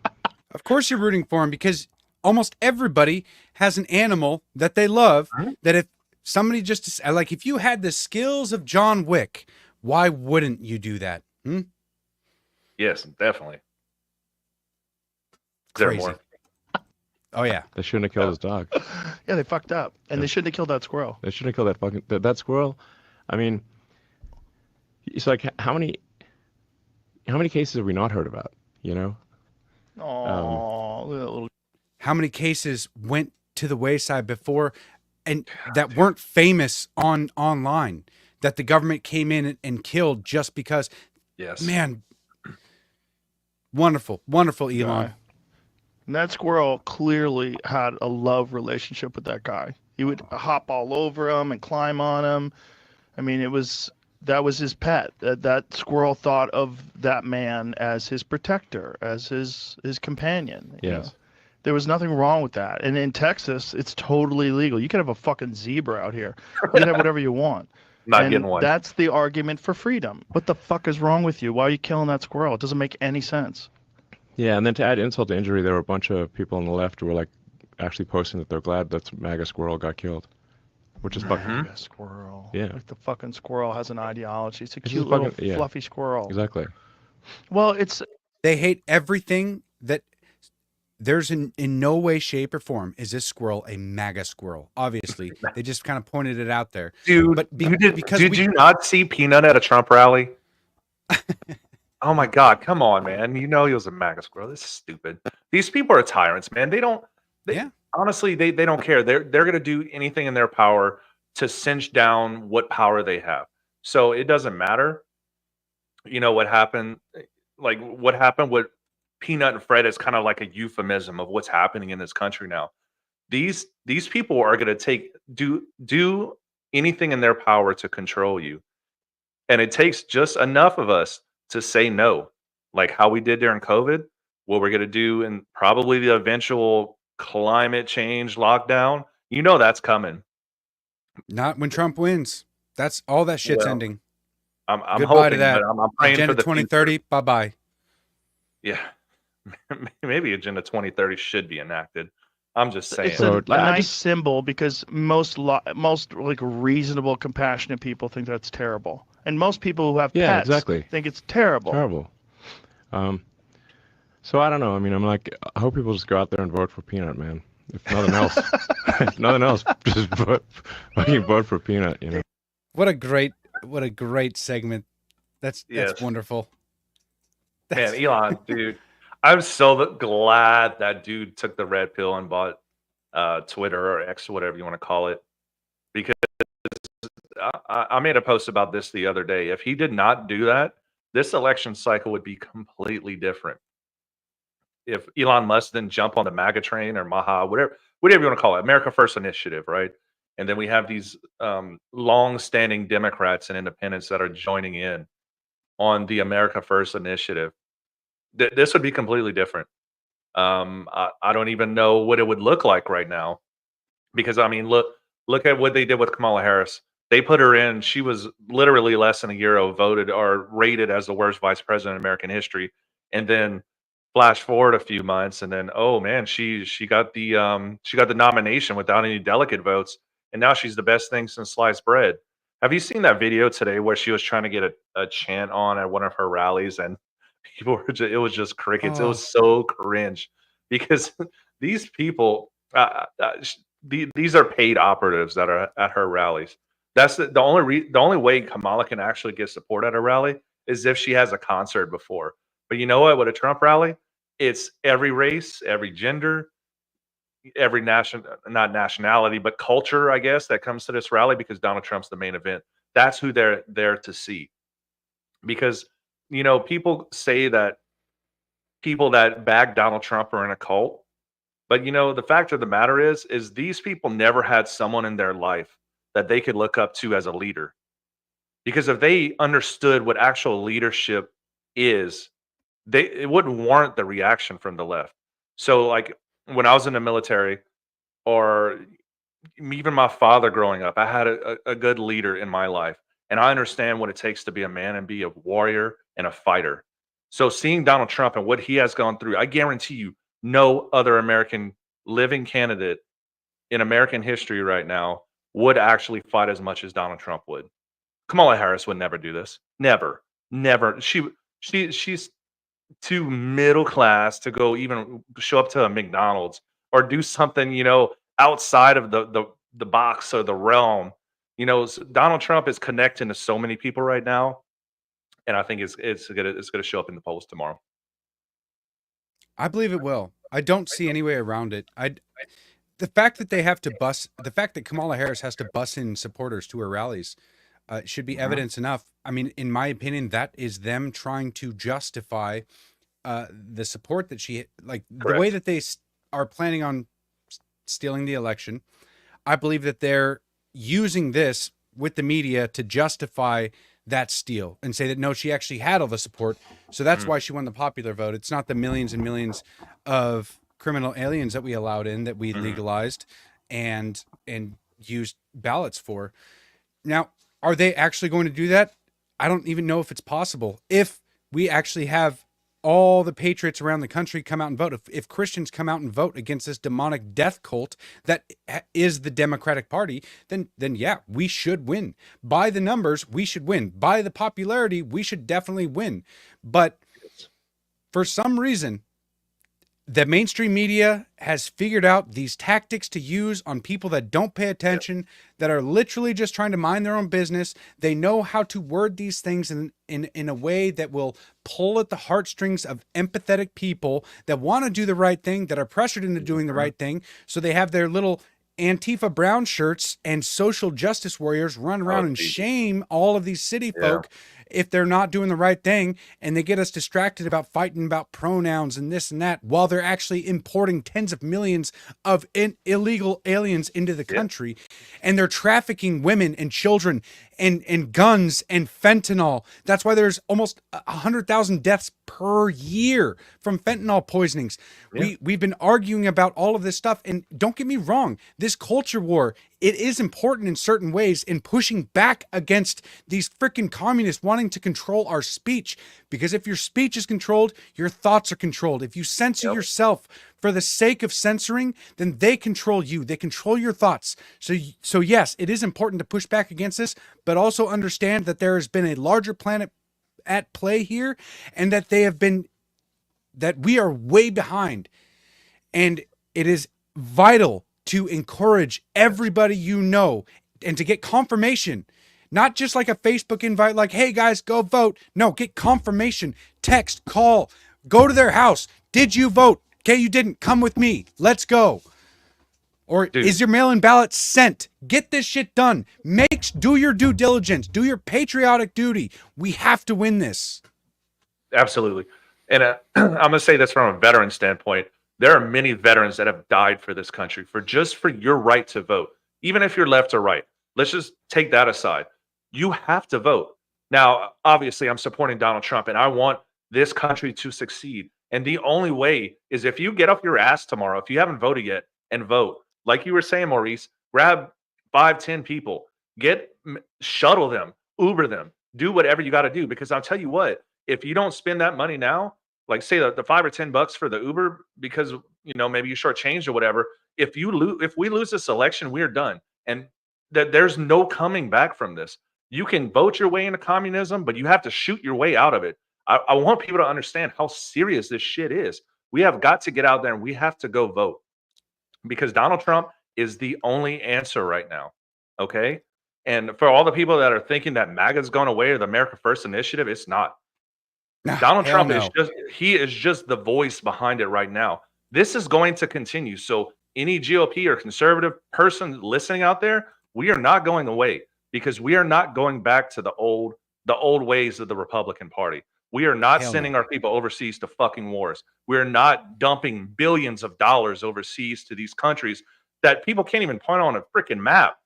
Speaker 1: Of course you're rooting for him because almost everybody has an animal that they love that if somebody just like if you had the skills of John Wick, why wouldn't you do that?
Speaker 3: Yes, definitely. Is there
Speaker 1: Crazy.
Speaker 3: more?
Speaker 1: Oh yeah.
Speaker 6: They shouldn't have killed his dog.
Speaker 5: Yeah, they fucked up. And they shouldn't have killed that squirrel.
Speaker 6: They shouldn't have killed that squirrel. I mean, it's like how many cases have we not heard about?
Speaker 5: Oh, little.
Speaker 1: How many cases went to the wayside before and that weren't famous online that the government came in and killed just because?
Speaker 3: Yes.
Speaker 1: Man, wonderful Elon.
Speaker 5: Guy. And that squirrel clearly had a love relationship with that guy. He would hop all over him and climb on him. I mean, that was his pet. That squirrel thought of that man as his protector, as his companion. you
Speaker 6: Yes.
Speaker 5: know. There was nothing wrong with that. And in Texas, it's totally legal. You could have a fucking zebra out here. You can have whatever you want.
Speaker 3: Not
Speaker 5: And
Speaker 3: getting one.
Speaker 5: that's the argument for freedom. What the fuck is wrong with you? Why are you killing that squirrel? It doesn't make any sense.
Speaker 6: Yeah, and then to add insult to injury, there were a bunch of people on the left who were like actually posting that they're glad that MAGA squirrel got killed, which is fucking
Speaker 5: MAGA squirrel.
Speaker 6: Yeah.
Speaker 5: Like the fucking squirrel has an ideology. It's a
Speaker 6: It's
Speaker 5: cute
Speaker 6: just
Speaker 5: little
Speaker 6: fucking- yeah.
Speaker 5: fluffy squirrel.
Speaker 6: exactly.
Speaker 5: Well, it's
Speaker 1: They hate everything that there's in no way, shape, or form is this squirrel a MAGA squirrel. Obviously, they just kind of pointed it out there.
Speaker 3: Dude,
Speaker 1: But because
Speaker 3: did
Speaker 1: we-
Speaker 3: you not see Peanut at a Trump rally? Oh my God, come on, man. You know he was a MAGA squirrel. This is stupid. These people are tyrants, man.
Speaker 1: Yeah.
Speaker 3: Honestly, they don't care. They're gonna do anything in their power to cinch down what power they have. So it doesn't matter. You know what happened? Like what happened with Peanut and Fred is kind of like a euphemism of what's happening in this country now. These people are going to do anything in their power to control you, and it takes just enough of us to say no, like how we did during COVID. What we're going to do in probably the eventual climate change lockdown. You know that's coming.
Speaker 1: Not when Trump wins. That's all that shit's
Speaker 3: Well,
Speaker 1: ending.
Speaker 3: I'm
Speaker 1: Goodbye
Speaker 3: hoping,
Speaker 1: to that.
Speaker 3: but I'm praying
Speaker 1: Agenda
Speaker 3: for the
Speaker 1: 2030.
Speaker 3: future.
Speaker 1: Bye bye.
Speaker 3: Yeah, maybe Agenda 2030 should be enacted. I'm just
Speaker 5: It's
Speaker 3: saying.
Speaker 5: a nice symbol because most like reasonable, compassionate people think that's terrible, and most people who have pets
Speaker 6: exactly.
Speaker 5: think it's terrible.
Speaker 6: Terrible. So I don't know. I mean, I'm like, I hope people just go out there and vote for Peanut, man. If nothing else, if nothing else, just fucking vote for Peanut. You know.
Speaker 1: What a great segment. That's
Speaker 3: Yes.
Speaker 1: wonderful.
Speaker 3: Man, Elon, dude, I'm so glad that dude took the red pill and bought Twitter or X, whatever you want to call it, because I made a post about this the other day. If he did not do that, this election cycle would be completely different. If Elon Musk didn't jump on the MAGA train or Maha, whatever you want to call it, America First Initiative, right? And then we have these long-standing Democrats and independents that are joining in on the America First Initiative. This would be completely different. I don't even know what it would look like right now, because I mean, look at what they did with Kamala Harris. They put her in. She was literally less than a year ago voted or rated as the worst vice president in American history, and then flash forward a few months, and then oh man, she got the nomination without any delegate votes, and now she's the best thing since sliced bread. Have you seen that video today where she was trying to get a chant on at one of her rallies, and people were it was just crickets. It
Speaker 1: Oh.
Speaker 3: was so cringe because these people, these are paid operatives that are at her rallies. That's the only way Kamala can actually get support at a rally is if she has a concert before. But you know what? With a Trump rally, it's every race, every gender, every not nationality, but culture, I guess, that comes to this rally because Donald Trump's the main event. That's who they're there to see. Because, people say that people that back Donald Trump are in a cult. But, the fact of the matter is these people never had someone in their life that they could look up to as a leader. Because if they understood what actual leadership is, it wouldn't warrant the reaction from the left. So, like, when I was in the military, or even my father growing up, I had a good leader in my life, and I understand what it takes to be a man and be a warrior and a fighter. So, seeing Donald Trump and what he has gone through, I guarantee you, no other American living candidate in American history right now would actually fight as much as Donald Trump would. Kamala Harris would never do this. Never, never. She's too middle class to go even show up to a McDonald's or do something, outside of the box or the realm. Donald Trump is connecting to so many people right now, and I think it's gonna show up in the polls tomorrow.
Speaker 1: I believe it will. I don't see any way around it. The fact that Kamala Harris has to bus in supporters to her rallies should be evidence enough. I mean, in my opinion, that is them trying to justify the support that she, like, the way that they are planning on stealing the election. I believe that they're using this with the media to justify that steal and say that no, she actually had all the support, so that's why she won the popular vote. It's not the millions and millions of criminal aliens that we allowed in, that we legalized and used ballots for. Now, are they actually going to do that? I don't even know if it's possible. If we actually have all the patriots around the country come out and vote, if Christians come out and vote against this demonic death cult that is the Democratic Party, then yeah, we should win. By the numbers, we should win. By the popularity, we should definitely win. But for some reason, the mainstream media has figured out these tactics to use on people that don't pay attention, that are literally just trying to mind their own business. They know how to word these things in a way that will pull at the heartstrings of empathetic people that want to do the right thing, that are pressured into doing the right thing. So they have their little Antifa brown shirts and social justice warriors run around and shame all of these city folk if they're not doing the right thing, and they get us distracted about fighting about pronouns and this and that while they're actually importing tens of millions of illegal aliens into the country, and they're trafficking women and children and guns and fentanyl. That's why there's almost 100,000 deaths per year from fentanyl poisonings. We've been arguing about all of this stuff, and don't get me wrong, this culture war, it is important in certain ways in pushing back against these freaking communists wanting to control our speech, because if your speech is controlled, your thoughts are controlled. If you censor yourself for the sake of censoring, then they control you. They control your thoughts. So yes, it is important to push back against this, but also understand that there has been a larger planet at play here, and that we are way behind. And it is vital to encourage everybody you know and to get confirmation, not just like a Facebook invite, like, hey guys, go vote. No, get confirmation, text, call, go to their house. Did you vote? Okay, you didn't. Come with me. Let's go. Or is your mail-in ballot sent? Get this shit done. Do your due diligence. Do your patriotic duty. We have to win this.
Speaker 3: Absolutely. And I'm going to say this from a veteran standpoint. There are many veterans that have died for this country for your right to vote, even if you're left or right. Let's just take that aside. You have to vote. Now, obviously, I'm supporting Donald Trump, and I want this country to succeed. And the only way is if you get off your ass tomorrow, if you haven't voted yet, and vote. Like you were saying, Maurice, grab 5-10 people, shuttle them, Uber them, do whatever you got to do. Because I'll tell you what, if you don't spend that money now, like say the $5 or $10 for the Uber, because maybe you shortchanged or whatever. If we lose this election, we're done, and there's no coming back from this. You can vote your way into communism, but you have to shoot your way out of it. I want people to understand how serious this shit is. We have got to get out there and we have to go vote, because Donald Trump is the only answer right now. Okay. And for all the people that are thinking that MAGA's gone away or the America First Initiative, it's not. Donald Trump is just the voice behind it right now. This is going to continue. So any GOP or conservative person listening out there, we are not going away, because we are not going back to the old ways of the Republican Party. We are not sending our people overseas to fucking wars. We're not dumping billions of dollars overseas to these countries that people can't even point on a freaking map,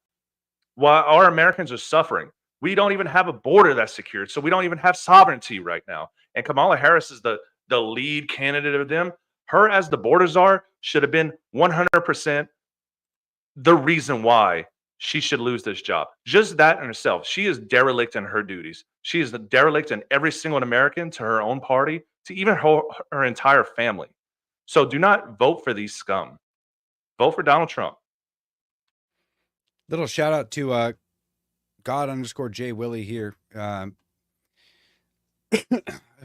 Speaker 3: while our Americans are suffering. We don't even have a border that's secured, so we don't even have sovereignty right now. And Kamala Harris is the lead candidate of them. Her as the border czar should have been 100% the reason why she should lose this job. Just that in herself. She is derelict in her duties. She is the derelict in every single American, to her own party, to even her entire family. So do not vote for these scum. Vote for Donald Trump.
Speaker 1: Little shout out to God_J Willie here,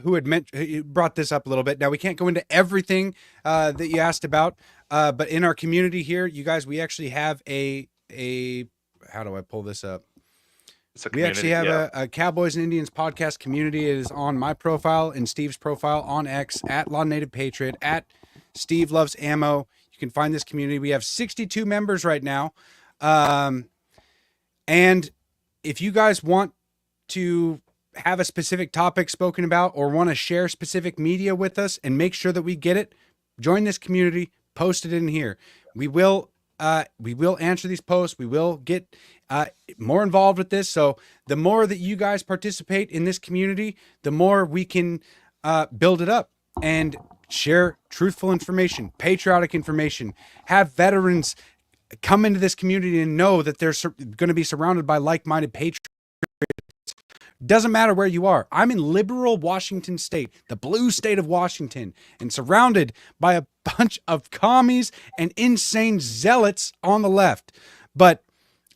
Speaker 1: who brought this up a little bit. Now, we can't go into everything that you asked about, but in our community here, you guys, we actually have a how do I pull this up? We actually have a Cowboys and Indians podcast community. It is on my profile and Steve's profile on X, at Law Native Patriot, at Steve Loves Ammo. You can find this community. We have 62 members right now. And if you guys want to have a specific topic spoken about, or want to share specific media with us and make sure that we get it, join this community, post it in here. We will answer these posts. We will get more involved with this. So the more that you guys participate in this community, the more we can build it up and share truthful information, patriotic information, have veterans come into this community and know that they're going to be surrounded by like-minded patriots. Doesn't matter where you are. I'm in liberal Washington state, the blue state of Washington, and surrounded by a bunch of commies and insane zealots on the left. But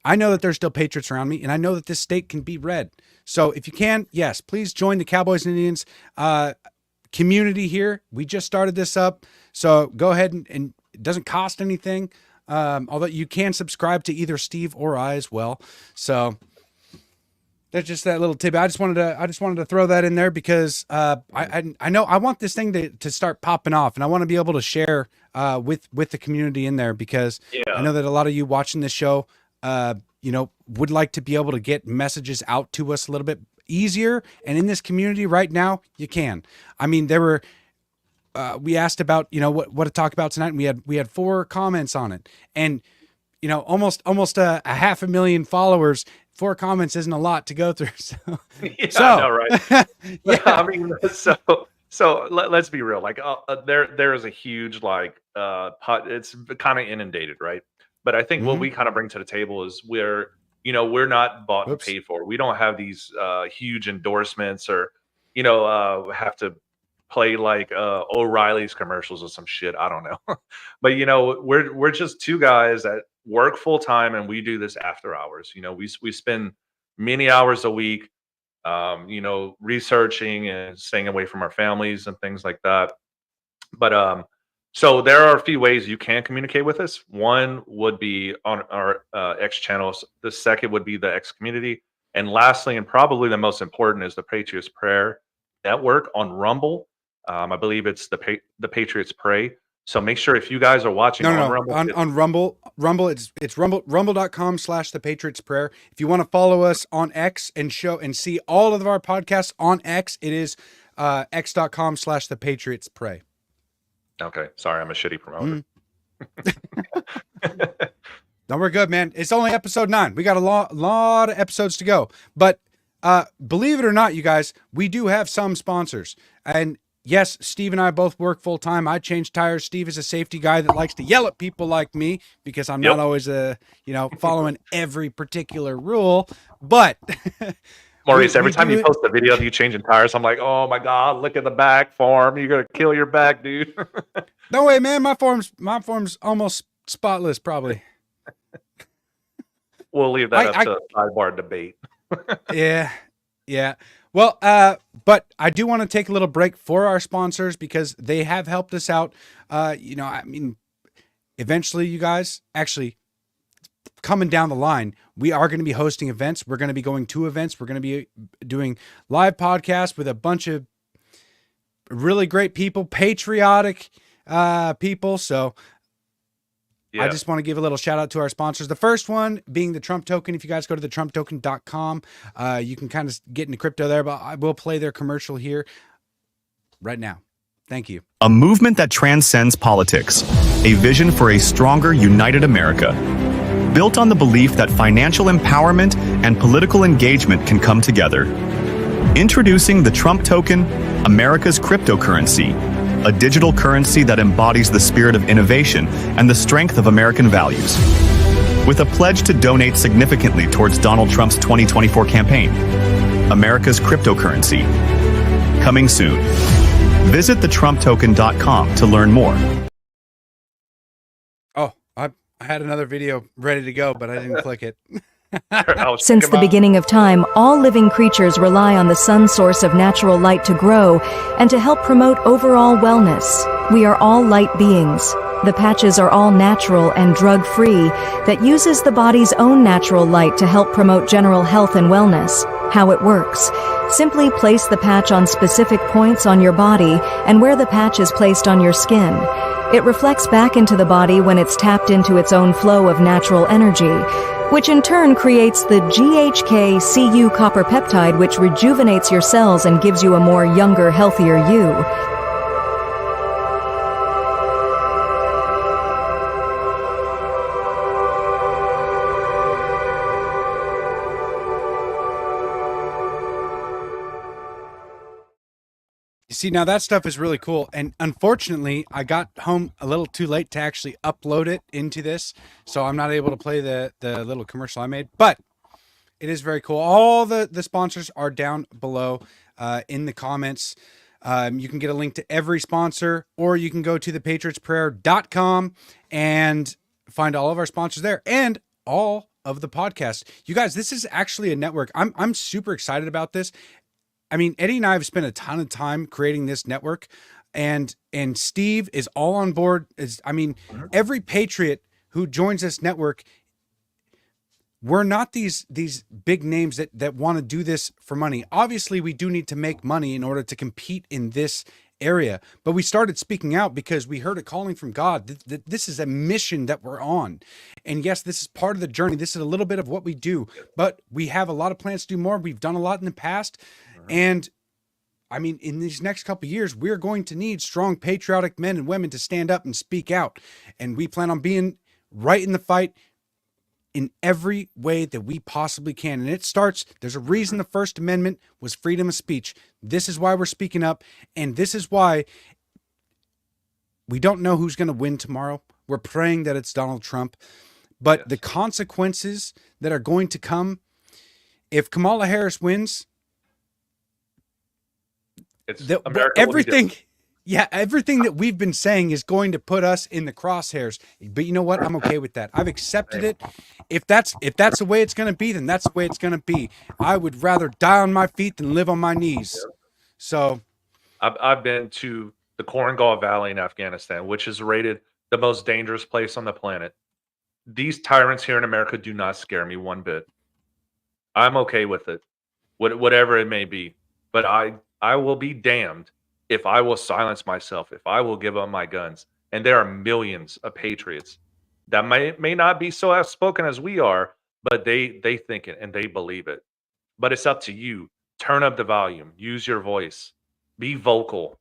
Speaker 1: I know that there's still patriots around me, and I know that this state can be red. So if you can, yes, please join the Cowboys and Indians community here. We just started this up, so go ahead and it doesn't cost anything. Although you can subscribe to either Steve or I as well. So that's just that little tip. I just wanted to throw that in there because I know I want this thing to start popping off, and I want to be able to share with the community in there, because I know that a lot of you watching this show would like to be able to get messages out to us a little bit easier. And in this community right now, you can. I mean, there were, we asked about, what to talk about tonight. And we had 4 comments on it, and, almost a 500,000 followers. 4 comments isn't a lot to go through. So,
Speaker 3: Yeah, I know, right?
Speaker 1: yeah.
Speaker 3: I mean, so let's be real. Like, there is a huge it's kind of inundated, right? But I think what
Speaker 1: Mhm.
Speaker 3: we kind of bring to the table is we're not bought and
Speaker 1: Whoops.
Speaker 3: paid for. We don't have these huge endorsements or have to play like O'Reilly's commercials or some shit. I don't know. But we're just 2 guys that work full time, and we do this after hours. We spend many hours a week researching and staying away from our families and things like that. But so there are a few ways you can communicate with us. One would be on our X channels. The second would be the X community. And lastly, and probably the most important, is the Patriots Prayer Network on Rumble. I believe it's the Patriots Pray. So make sure, if you guys are watching
Speaker 1: No,
Speaker 3: on Rumble,
Speaker 1: on Rumble, it's rumble.com/the Patriots Prayer. If you want to follow us on X and see all of our podcasts on X, it is x.com/the Patriots Pray.
Speaker 3: okay, sorry, I'm a shitty promoter.
Speaker 1: No, we're good, man. It's only episode 9. We got a lot of episodes to go. But believe it or not, you guys, we do have some sponsors. And yes, Steve and I both work full time. I change tires. Steve is a safety guy that likes to yell at people like me because I'm not always following every particular rule. But
Speaker 3: Maurice, every time you post a video of you changing tires, I'm like, oh my God, look at the back form. You're gonna kill your back, dude.
Speaker 1: No way, man. My form's almost spotless, probably.
Speaker 3: We'll leave that up to sidebar debate.
Speaker 1: Yeah. Well, but I do want to take a little break for our sponsors because they have helped us out. I mean, eventually, you guys, actually, coming down the line, we are going to be hosting events. We're going to be going to events. We're going to be doing live podcasts with a bunch of really great people, patriotic people. So I just want to give a little shout out to our sponsors. The first one being the Trump Token. If you guys go to the trumptoken.com, you can kind of get into crypto there, but I will play their commercial here right now. Thank you.
Speaker 7: A movement that transcends politics. A vision for a stronger, united America. Built on the belief that financial empowerment and political engagement can come together. Introducing the Trump Token, America's cryptocurrency. A digital currency that embodies the spirit of innovation and the strength of American values. With a pledge to donate significantly towards Donald Trump's 2024 campaign. America's cryptocurrency. Coming soon. Visit thetrumptoken.com to learn more.
Speaker 1: Oh, I had another video ready to go, but I didn't click it.
Speaker 8: Since the beginning of time, all living creatures rely on the sun source of natural light to grow and to help promote overall wellness. We are all light beings. The patches are all natural and drug-free that uses the body's own natural light to help promote general health and wellness. How it works. Simply place the patch on specific points on your body and where the patch is placed on your skin. It reflects back into the body when it's tapped into its own flow of natural energy, which in turn creates the GHK-Cu copper peptide, which rejuvenates your cells and gives you a more younger, healthier you.
Speaker 1: See, now that stuff is really cool. And unfortunately, I got home a little too late to actually upload it into this. So I'm not able to play the little commercial I made. But it is very cool. All the sponsors are down below in the comments. You can get a link to every sponsor, or you can go to thepatriotsprayer.com and find all of our sponsors there and all of the podcasts. You guys, this is actually a network. I'm super excited about this. I mean, Eddie and I have spent a ton of time creating this network, and Steve is all on board. Every patriot who joins this network, we're not these big names that want to do this for money. Obviously, we do need to make money in order to compete in this area. But we started speaking out because we heard a calling from God that this is a mission that we're on. And yes, this is part of the journey. This is a little bit of what we do, but we have a lot of plans to do more. We've done a lot in the past. And I mean, in these next couple of years, we're going to need strong, patriotic men and women to stand up and speak out. And we plan on being right in the fight in every way that we possibly can. And it starts, there's a reason the First Amendment was freedom of speech. This is why we're speaking up. And this is why we don't know who's going to win tomorrow. We're praying that it's Donald Trump. But the consequences that are going to come if Kamala Harris wins, everything that we've been saying is going to put us in the crosshairs. But you know what? I'm okay with that. I've accepted it. If that's the way it's going to be, then that's the way it's going to be. I would rather die on my feet than live on my knees. So
Speaker 3: I've been to the Korangal Valley in Afghanistan, which is rated the most dangerous place on the planet. These tyrants here in America do not scare me one bit. I'm okay with it, whatever it may be. But I will be damned if I will silence myself, if I will give up my guns. And there are millions of patriots that may not be so outspoken as we are, but they think it and they believe it. But it's up to you. Turn up the volume. Use your voice. Be vocal.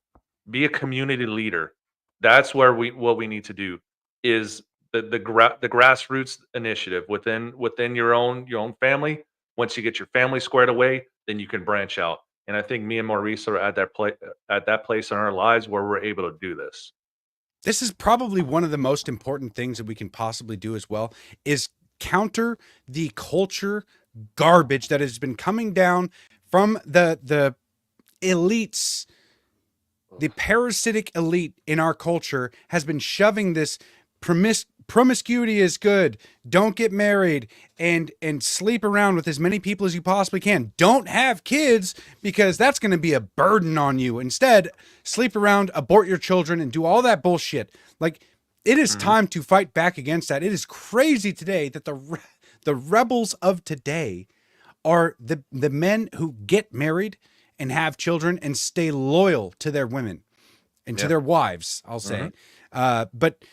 Speaker 3: Be a community leader. That's where what we need to do is the grassroots initiative within your own family. Once you get your family squared away, then you can branch out. And I think me and Maurice are at that place in our lives where we're able to do this.
Speaker 1: This is probably one of the most important things that we can possibly do as well, is counter the culture garbage that has been coming down from the elites. The parasitic elite in our culture has been shoving this promiscuity is good. Don't get married and sleep around with as many people as you possibly can. Don't have kids because that's going to be a burden on you. Instead, sleep around, abort your children, and do all that bullshit. Like, it is time to fight back against that. It is crazy today that the rebels of today are the men who get married and have children and stay loyal to their women and to their wives, I'll say. But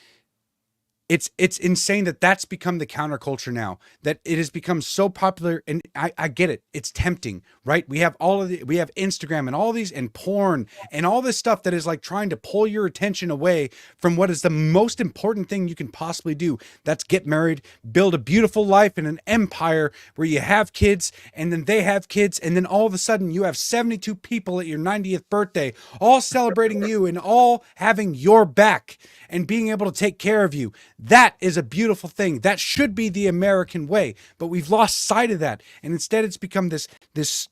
Speaker 1: it's insane that that's become the counterculture now, that it has become so popular. And I get it. It's tempting, right? We have we have Instagram and all these and porn and all this stuff that is like trying to pull your attention away from what is the most important thing you can possibly do. That's get married, build a beautiful life in an empire where you have kids and then they have kids. And then all of a sudden you have 72 people at your 90th birthday, all celebrating you and all having your back and being able to take care of you. That is a beautiful thing. That should be the American way, but we've lost sight of that. And instead it's become this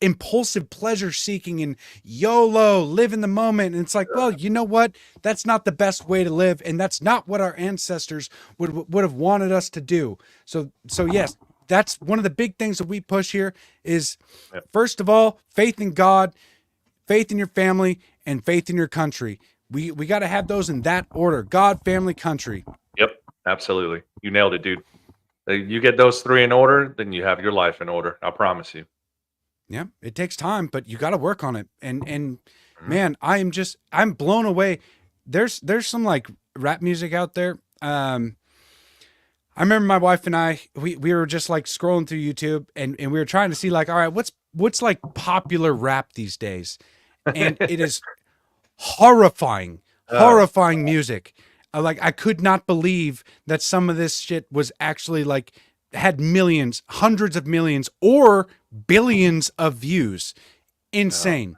Speaker 1: impulsive pleasure seeking and YOLO, live in the moment. And it's like, well, you know what? That's not the best way to live. And that's not what our ancestors would have wanted us to do. So yes, that's one of the big things that we push here is, first of all, faith in God, faith in your family, and faith in your country. We got to have those in that order: God, family, country.
Speaker 3: Yep, absolutely. You nailed it, dude. You get those three in order, then you have your life in order. I promise you.
Speaker 1: Yeah, it takes time, but you got to work on it. And man, I'm blown away. There's some like rap music out there. I remember my wife and I, we were just like scrolling through YouTube and we were trying to see like, all right, what's like popular rap these days? And it is horrifying music. Like, I could not believe that some of this shit was actually like had millions, hundreds of millions, or billions of views. Insane.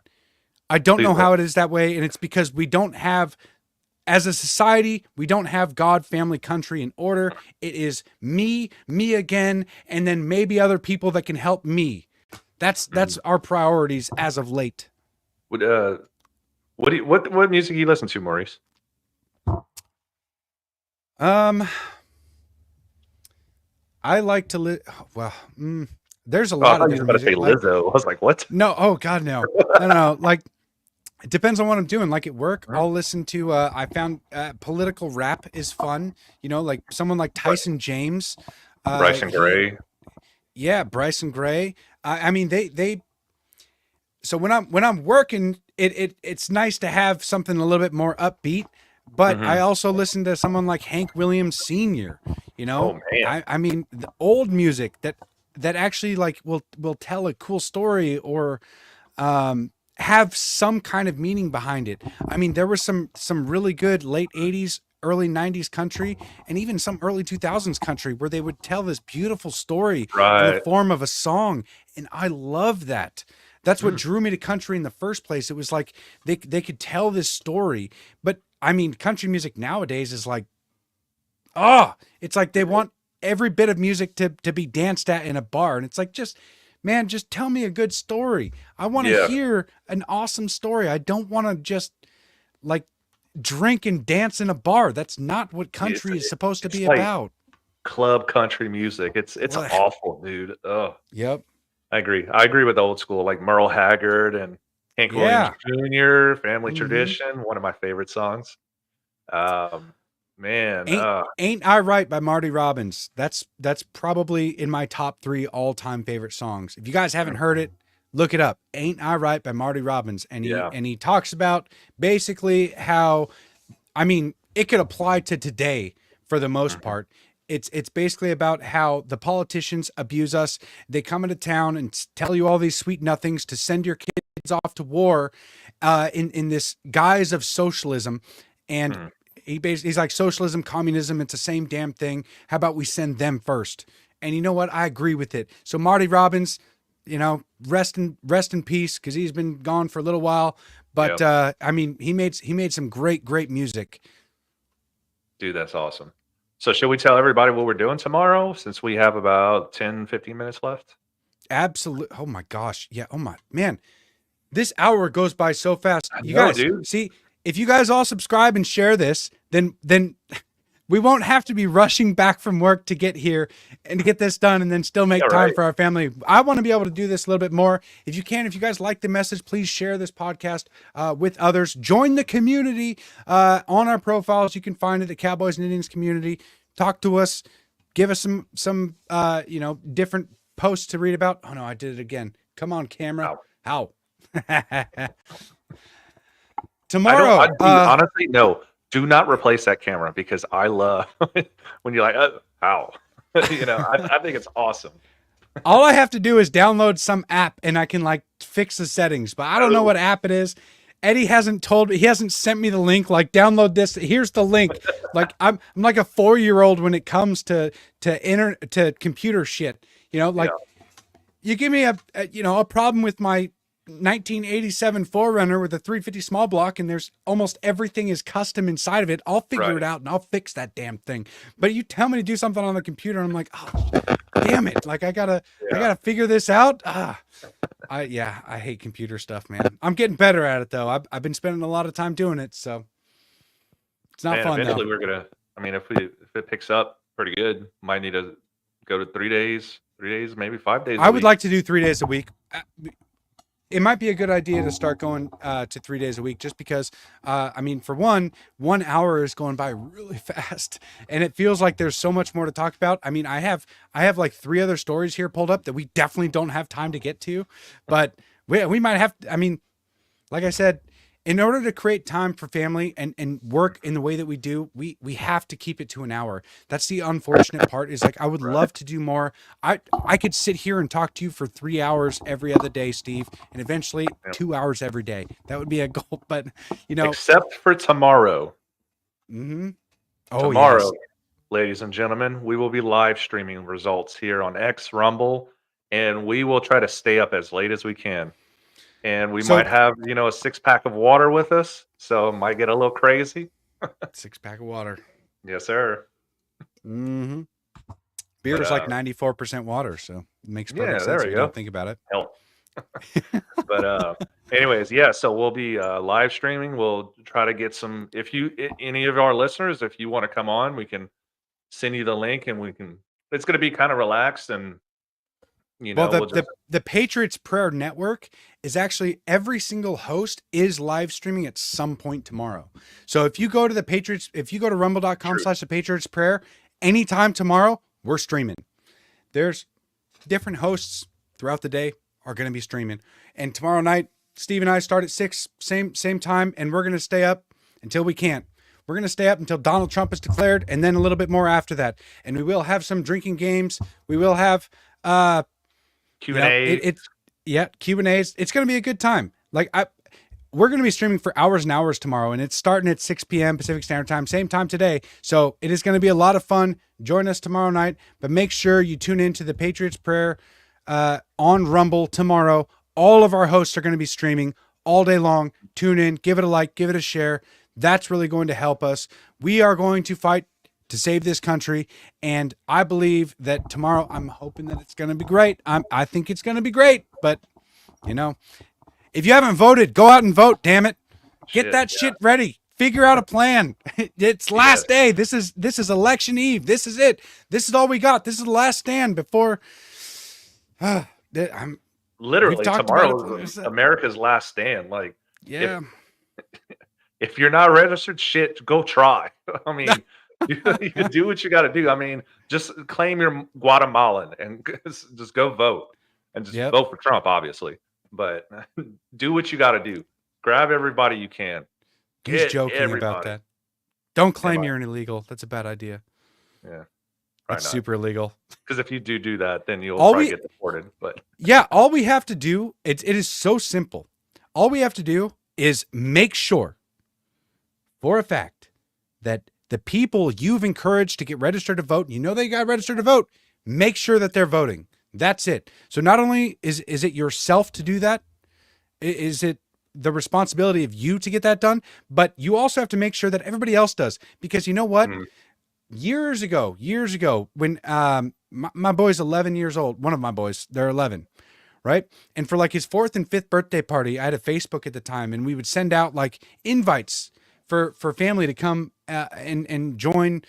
Speaker 1: I don't know how it is that way. And it's because we don't have, as a society, we don't have God, family, country in order. It is me again, and then maybe other people that can help me. That's our priorities as of late.
Speaker 3: What music do you listen to, Maurice?
Speaker 1: I like to there's a lot of
Speaker 3: different music. About to say Lizzo. I was like, what?
Speaker 1: No, oh God, no. No. Like, it depends on what I'm doing. Like at work, I'll listen to. I found political rap is fun. You know, like someone like Tyson James,
Speaker 3: Bryson Gray.
Speaker 1: Yeah, Bryson Gray. I mean, they. So when I'm working it's nice to have something a little bit more upbeat. But I also listen to someone like Hank Williams Sr. You know,
Speaker 3: Oh man.
Speaker 1: I mean, the old music that actually like will tell a cool story or have some kind of meaning behind it. I mean, there was some really good late 80s, early 90s country and even some early 2000s country where they would tell this beautiful story in the
Speaker 3: Right.
Speaker 1: form of a song, and I love that. That's what drew me to country in the first place. It was like they could tell this story. But I mean, country music nowadays is like, it's like they want every bit of music to be danced at in a bar. And it's like, man, just tell me a good story. I want to
Speaker 3: Yeah.
Speaker 1: hear an awesome story. I don't want to just like drink and dance in a bar. That's not what country is supposed to
Speaker 3: it's
Speaker 1: be
Speaker 3: like
Speaker 1: about.
Speaker 3: club country music. It's
Speaker 1: Ugh.
Speaker 3: awful, dude. Oh,
Speaker 1: Yep.
Speaker 3: I agree. I agree with the old school, like Merle Haggard and Hank Williams Jr., Family
Speaker 1: Mhm.
Speaker 3: Tradition, one of my favorite songs. Man,
Speaker 1: Ain't I Right by Marty Robbins. That's probably in my top 3 all-time favorite songs. If you guys haven't heard it, look it up. Ain't I Right by Marty Robbins. And
Speaker 3: Yeah.
Speaker 1: he talks about basically how, I mean, it could apply to today for the most part. It's basically about how the politicians abuse us. They come into town and tell you all these sweet nothings to send your kids off to war in this guise of socialism. And he's like, socialism, communism, it's the same damn thing. How about we send them first? And you know what? I agree with it. So Marty Robbins, you know, rest in peace, because he's been gone for a little while. But I mean, he made some great music.
Speaker 3: dude, that's awesome. So should we tell everybody what we're doing tomorrow since we have about 10, 15 minutes left?
Speaker 1: Absolutely. Oh my gosh. Yeah. Oh my man. This hour goes by so fast. You
Speaker 3: know,
Speaker 1: guys
Speaker 3: dude.
Speaker 1: see, if you guys all subscribe and share this, then we won't have to be rushing back from work to get here and to get this done and then still make
Speaker 3: Yeah,
Speaker 1: time
Speaker 3: right.
Speaker 1: for our family. I want to be able to do this a little bit more. If you guys like the message, please share this podcast with others. Join the community on our profiles. You can find it at Cowboys and Indians Community. Talk to us. Give us some different posts to read about. Oh no, I did it again. Come on, camera. How? Tomorrow.
Speaker 3: Honestly, no. Do not replace that camera because I love when you're like, how? I think it's awesome.
Speaker 1: All I have to do is download some app and I can like fix the settings, but I don't know what app it is. Eddie hasn't told me, he hasn't sent me the link, like download this. Here's the link. Like I'm like a 4-year-old when it comes to computer shit, like you give me a problem with my 1987 4Runner with a 350 small block and there's almost everything is custom inside of it. I'll figure it out and I'll fix that damn thing. But you tell me to do something on the computer and I'm like, oh, damn it. Like I gotta figure this out. I hate computer stuff, man. I'm getting better at it though. I've been spending a lot of time doing it. So it's not fun
Speaker 3: Eventually
Speaker 1: though.
Speaker 3: we're going to, if it picks up pretty good, might need to go to 3 days, maybe 5 days.
Speaker 1: I would like to do 3 days a week. It might be a good idea to start going to 3 days a week just because, for 1 hour is going by really fast and it feels like there's so much more to talk about. I mean, I have like 3 other stories here pulled up that we definitely don't have time to get to, but we might have, like I said, in order to create time for family and work in the way that we do, we have to keep it to an hour. That's the unfortunate part is like, I would love to do more. I could sit here and talk to you for 3 hours every other day, Steve, and eventually 2 hours every day. That would be a goal, but
Speaker 3: except for tomorrow.
Speaker 1: Mm-hmm.
Speaker 3: Tomorrow, ladies and gentlemen, we will be live streaming results here on X Rumble, and we will try to stay up as late as we can. And we might have, a 6-pack of water with us, so it might get a little crazy.
Speaker 1: 6-pack of water.
Speaker 3: Yes, sir.
Speaker 1: Mm-hmm. Beer is like 94% water, so it makes perfect sense if you don't think about it.
Speaker 3: Help. But anyways, so we'll be live streaming. We'll try to get some. If any of our listeners, if you want to come on, we can send you the link, and it's going to be kind of relaxed and.
Speaker 1: The Patriots Prayer Network is actually every single host is live streaming at some point tomorrow. So if you go to rumble.com/the Patriots Prayer, anytime tomorrow, we're streaming. There's different hosts throughout the day are going to be streaming. And tomorrow night, Steve and I start at 6, same time, and we're going to stay up until we can't. We're going to stay up until Donald Trump is declared, and then a little bit more after that. And we will have some drinking games. We will have
Speaker 3: Q&A.
Speaker 1: Q&As. It's going to be a good time. We're going to be streaming for hours and hours tomorrow, and it's starting at 6 p.m. Pacific Standard Time, same time today. So it is going to be a lot of fun. Join us tomorrow night, but make sure you tune into the Patriots Prayer on Rumble tomorrow. All of our hosts are going to be streaming all day long. Tune in, give it a like, give it a share. That's really going to help us. We are going to fight to save this country, and I believe that tomorrow, I'm hoping that it's going to be great. I think it's going to be great, but, if you haven't voted, go out and vote, damn it. Get that shit ready. Figure out a plan. It's last day. This is election eve. This is it. This is all we got. This is the last stand before
Speaker 3: Literally tomorrow is America's last stand. Like, if you're not registered, shit, go try. I mean, you can do what you got to do. I mean, just claim you're Guatemalan and just go vote and just vote for Trump, obviously. But do what you got to do. Grab everybody you can.
Speaker 1: He's joking about that. Don't claim you're an illegal. That's a bad idea.
Speaker 3: Yeah.
Speaker 1: That's super illegal.
Speaker 3: Because if you do that, then you'll probably get deported. But
Speaker 1: all we have to do, it is so simple. All we have to do is make sure for a fact that the people you've encouraged to get registered to vote, they got registered to vote, make sure that they're voting. That's it. So not only is it yourself to do that, is it the responsibility of you to get that done, but you also have to make sure that everybody else does. Because you know what? Years ago, when my boy's 11 years old, one of my boys, they're 11, right? And for like his 4th and 5th birthday party, I had a Facebook at the time, and we would send out like invites for family to come and join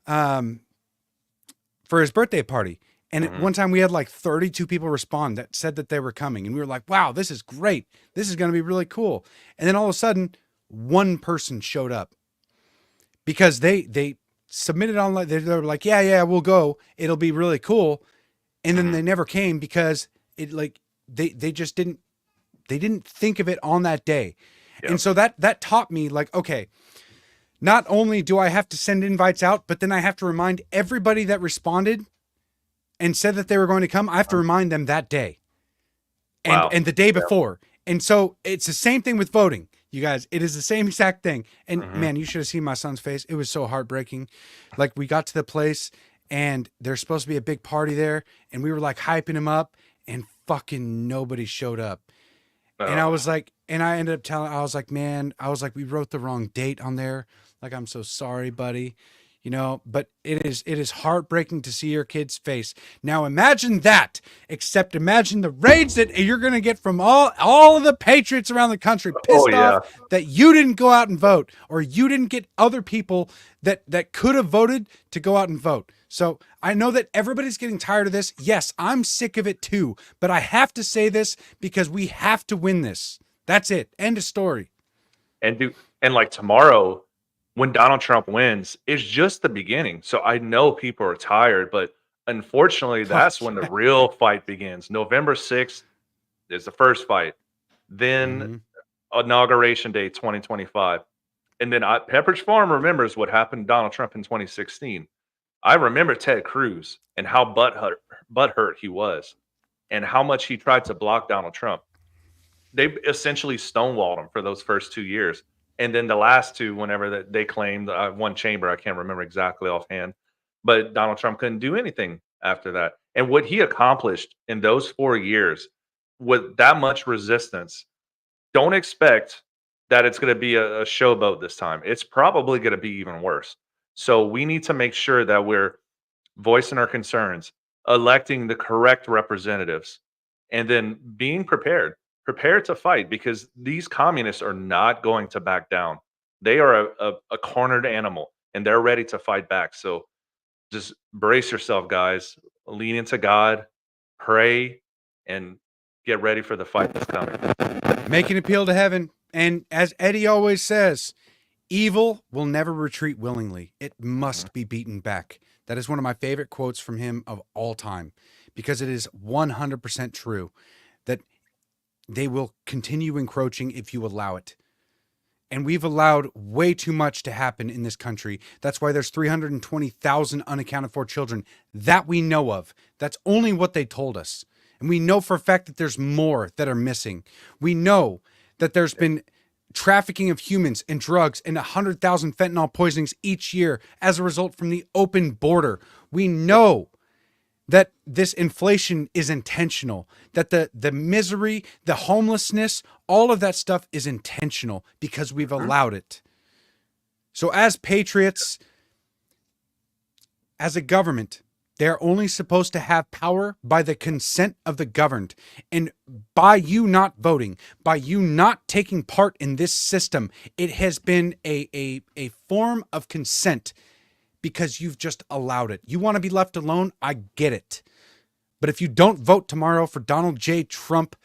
Speaker 1: for his birthday party. And at one time we had like 32 people respond that said that they were coming. And we were like, wow, this is great. This is going to be really cool. And then all of a sudden, one person showed up because they submitted online. They were like, yeah, we'll go. It'll be really cool. And then they never came because they just didn't think of it on that day. Yep. And so that taught me like, okay, not only do I have to send invites out, but then I have to remind everybody that responded and said that they were going to come. I have to remind them that day and the day before. And so it's the same thing with voting, you guys. It is the same exact thing. And man, you should have seen my son's face. It was so heartbreaking. Like, we got to the place and there's supposed to be a big party there, and we were like hyping him up, and fucking nobody showed up. And I was like, and I ended up telling, I was like, we wrote the wrong date on there. Like, I'm so sorry, buddy. But it is heartbreaking to see your kid's face. Now imagine that, except imagine the rage that you're going to get from all of the patriots around the country pissed off that you didn't go out and vote, or you didn't get other people that could have voted to go out and vote. So I know that everybody's getting tired of this. Yes, I'm sick of it too, but I have to say this because we have to win this. That's it. End of story.
Speaker 3: And like tomorrow, when Donald Trump wins, is just the beginning. So I know people are tired, but unfortunately, that's when the real fight begins. November 6th is the first fight. Then Inauguration Day 2025. And then Pepperidge Farm remembers what happened to Donald Trump in 2016. I remember Ted Cruz and how butthurt he was and how much he tried to block Donald Trump. They essentially stonewalled him for those first 2 years. And then the last two, whenever they claimed one chamber, I can't remember exactly offhand, but Donald Trump couldn't do anything after that. And what he accomplished in those 4 years with that much resistance, don't expect that it's going to be a showboat this time. It's probably going to be even worse. So we need to make sure that we're voicing our concerns, electing the correct representatives, and then being prepared to fight, because these communists are not going to back down. They are a cornered animal, and they're ready to fight back. So just brace yourself, guys. Lean into God, pray, and get ready for the fight that's coming.
Speaker 1: Make an appeal to heaven. And as Eddie always says, evil will never retreat willingly. It must be beaten back. That is one of my favorite quotes from him of all time, because it is 100% true that they will continue encroaching if you allow it. And we've allowed way too much to happen in this country. That's why there's 320,000 unaccounted for children that we know of. That's only what they told us. And we know for a fact that there's more that are missing. We know that there's been trafficking of humans and drugs and 100,000 fentanyl poisonings each year as a result from the open border. We know that this inflation is intentional, that the misery, the homelessness, all of that stuff is intentional because we've allowed it. So as patriots, as a government, they're only supposed to have power by the consent of the governed. And by you not voting, by you not taking part in this system, it has been a form of consent because you've just allowed it. You want to be left alone? I get it. But if you don't vote tomorrow for Donald J. Trump,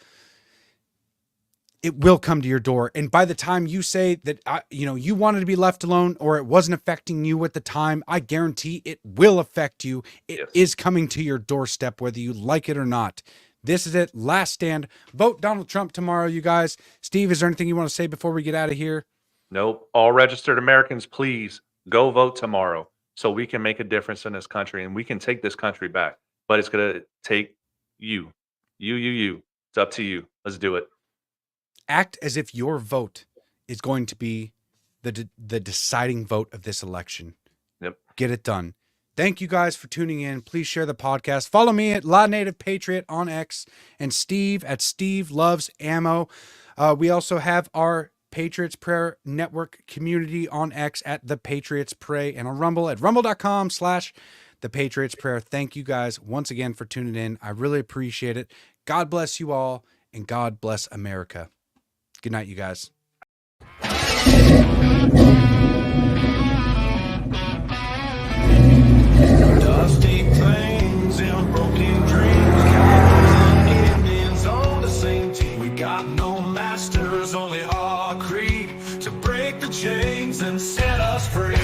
Speaker 1: it will come to your door. And by the time you say that, you wanted to be left alone or it wasn't affecting you at the time, I guarantee it will affect you. It is coming to your doorstep, whether you like it or not. This is it. Last stand. Vote Donald Trump tomorrow, you guys. Steve, is there anything you want to say before we get out of here?
Speaker 3: Nope. All registered Americans, please go vote tomorrow so we can make a difference in this country and we can take this country back. But it's going to take you. It's up to you. Let's do it.
Speaker 1: Act as if your vote is going to be the deciding vote of this election.
Speaker 3: Yep.
Speaker 1: Get it done. Thank you guys for tuning in. Please share the podcast. Follow me at La Native Patriot on X and Steve at Steve Loves Ammo. We also have our Patriots Prayer Network community on X at The Patriots Pray and on Rumble at rumble.com/The Patriots Prayer. Thank you guys once again for tuning in. I really appreciate it. God bless you all and God bless America. Good night, you guys.
Speaker 2: Dusty plains and broken dreams, Cowboys and Indians on the same team. We got no masters, only hard creed to break the chains and set us free.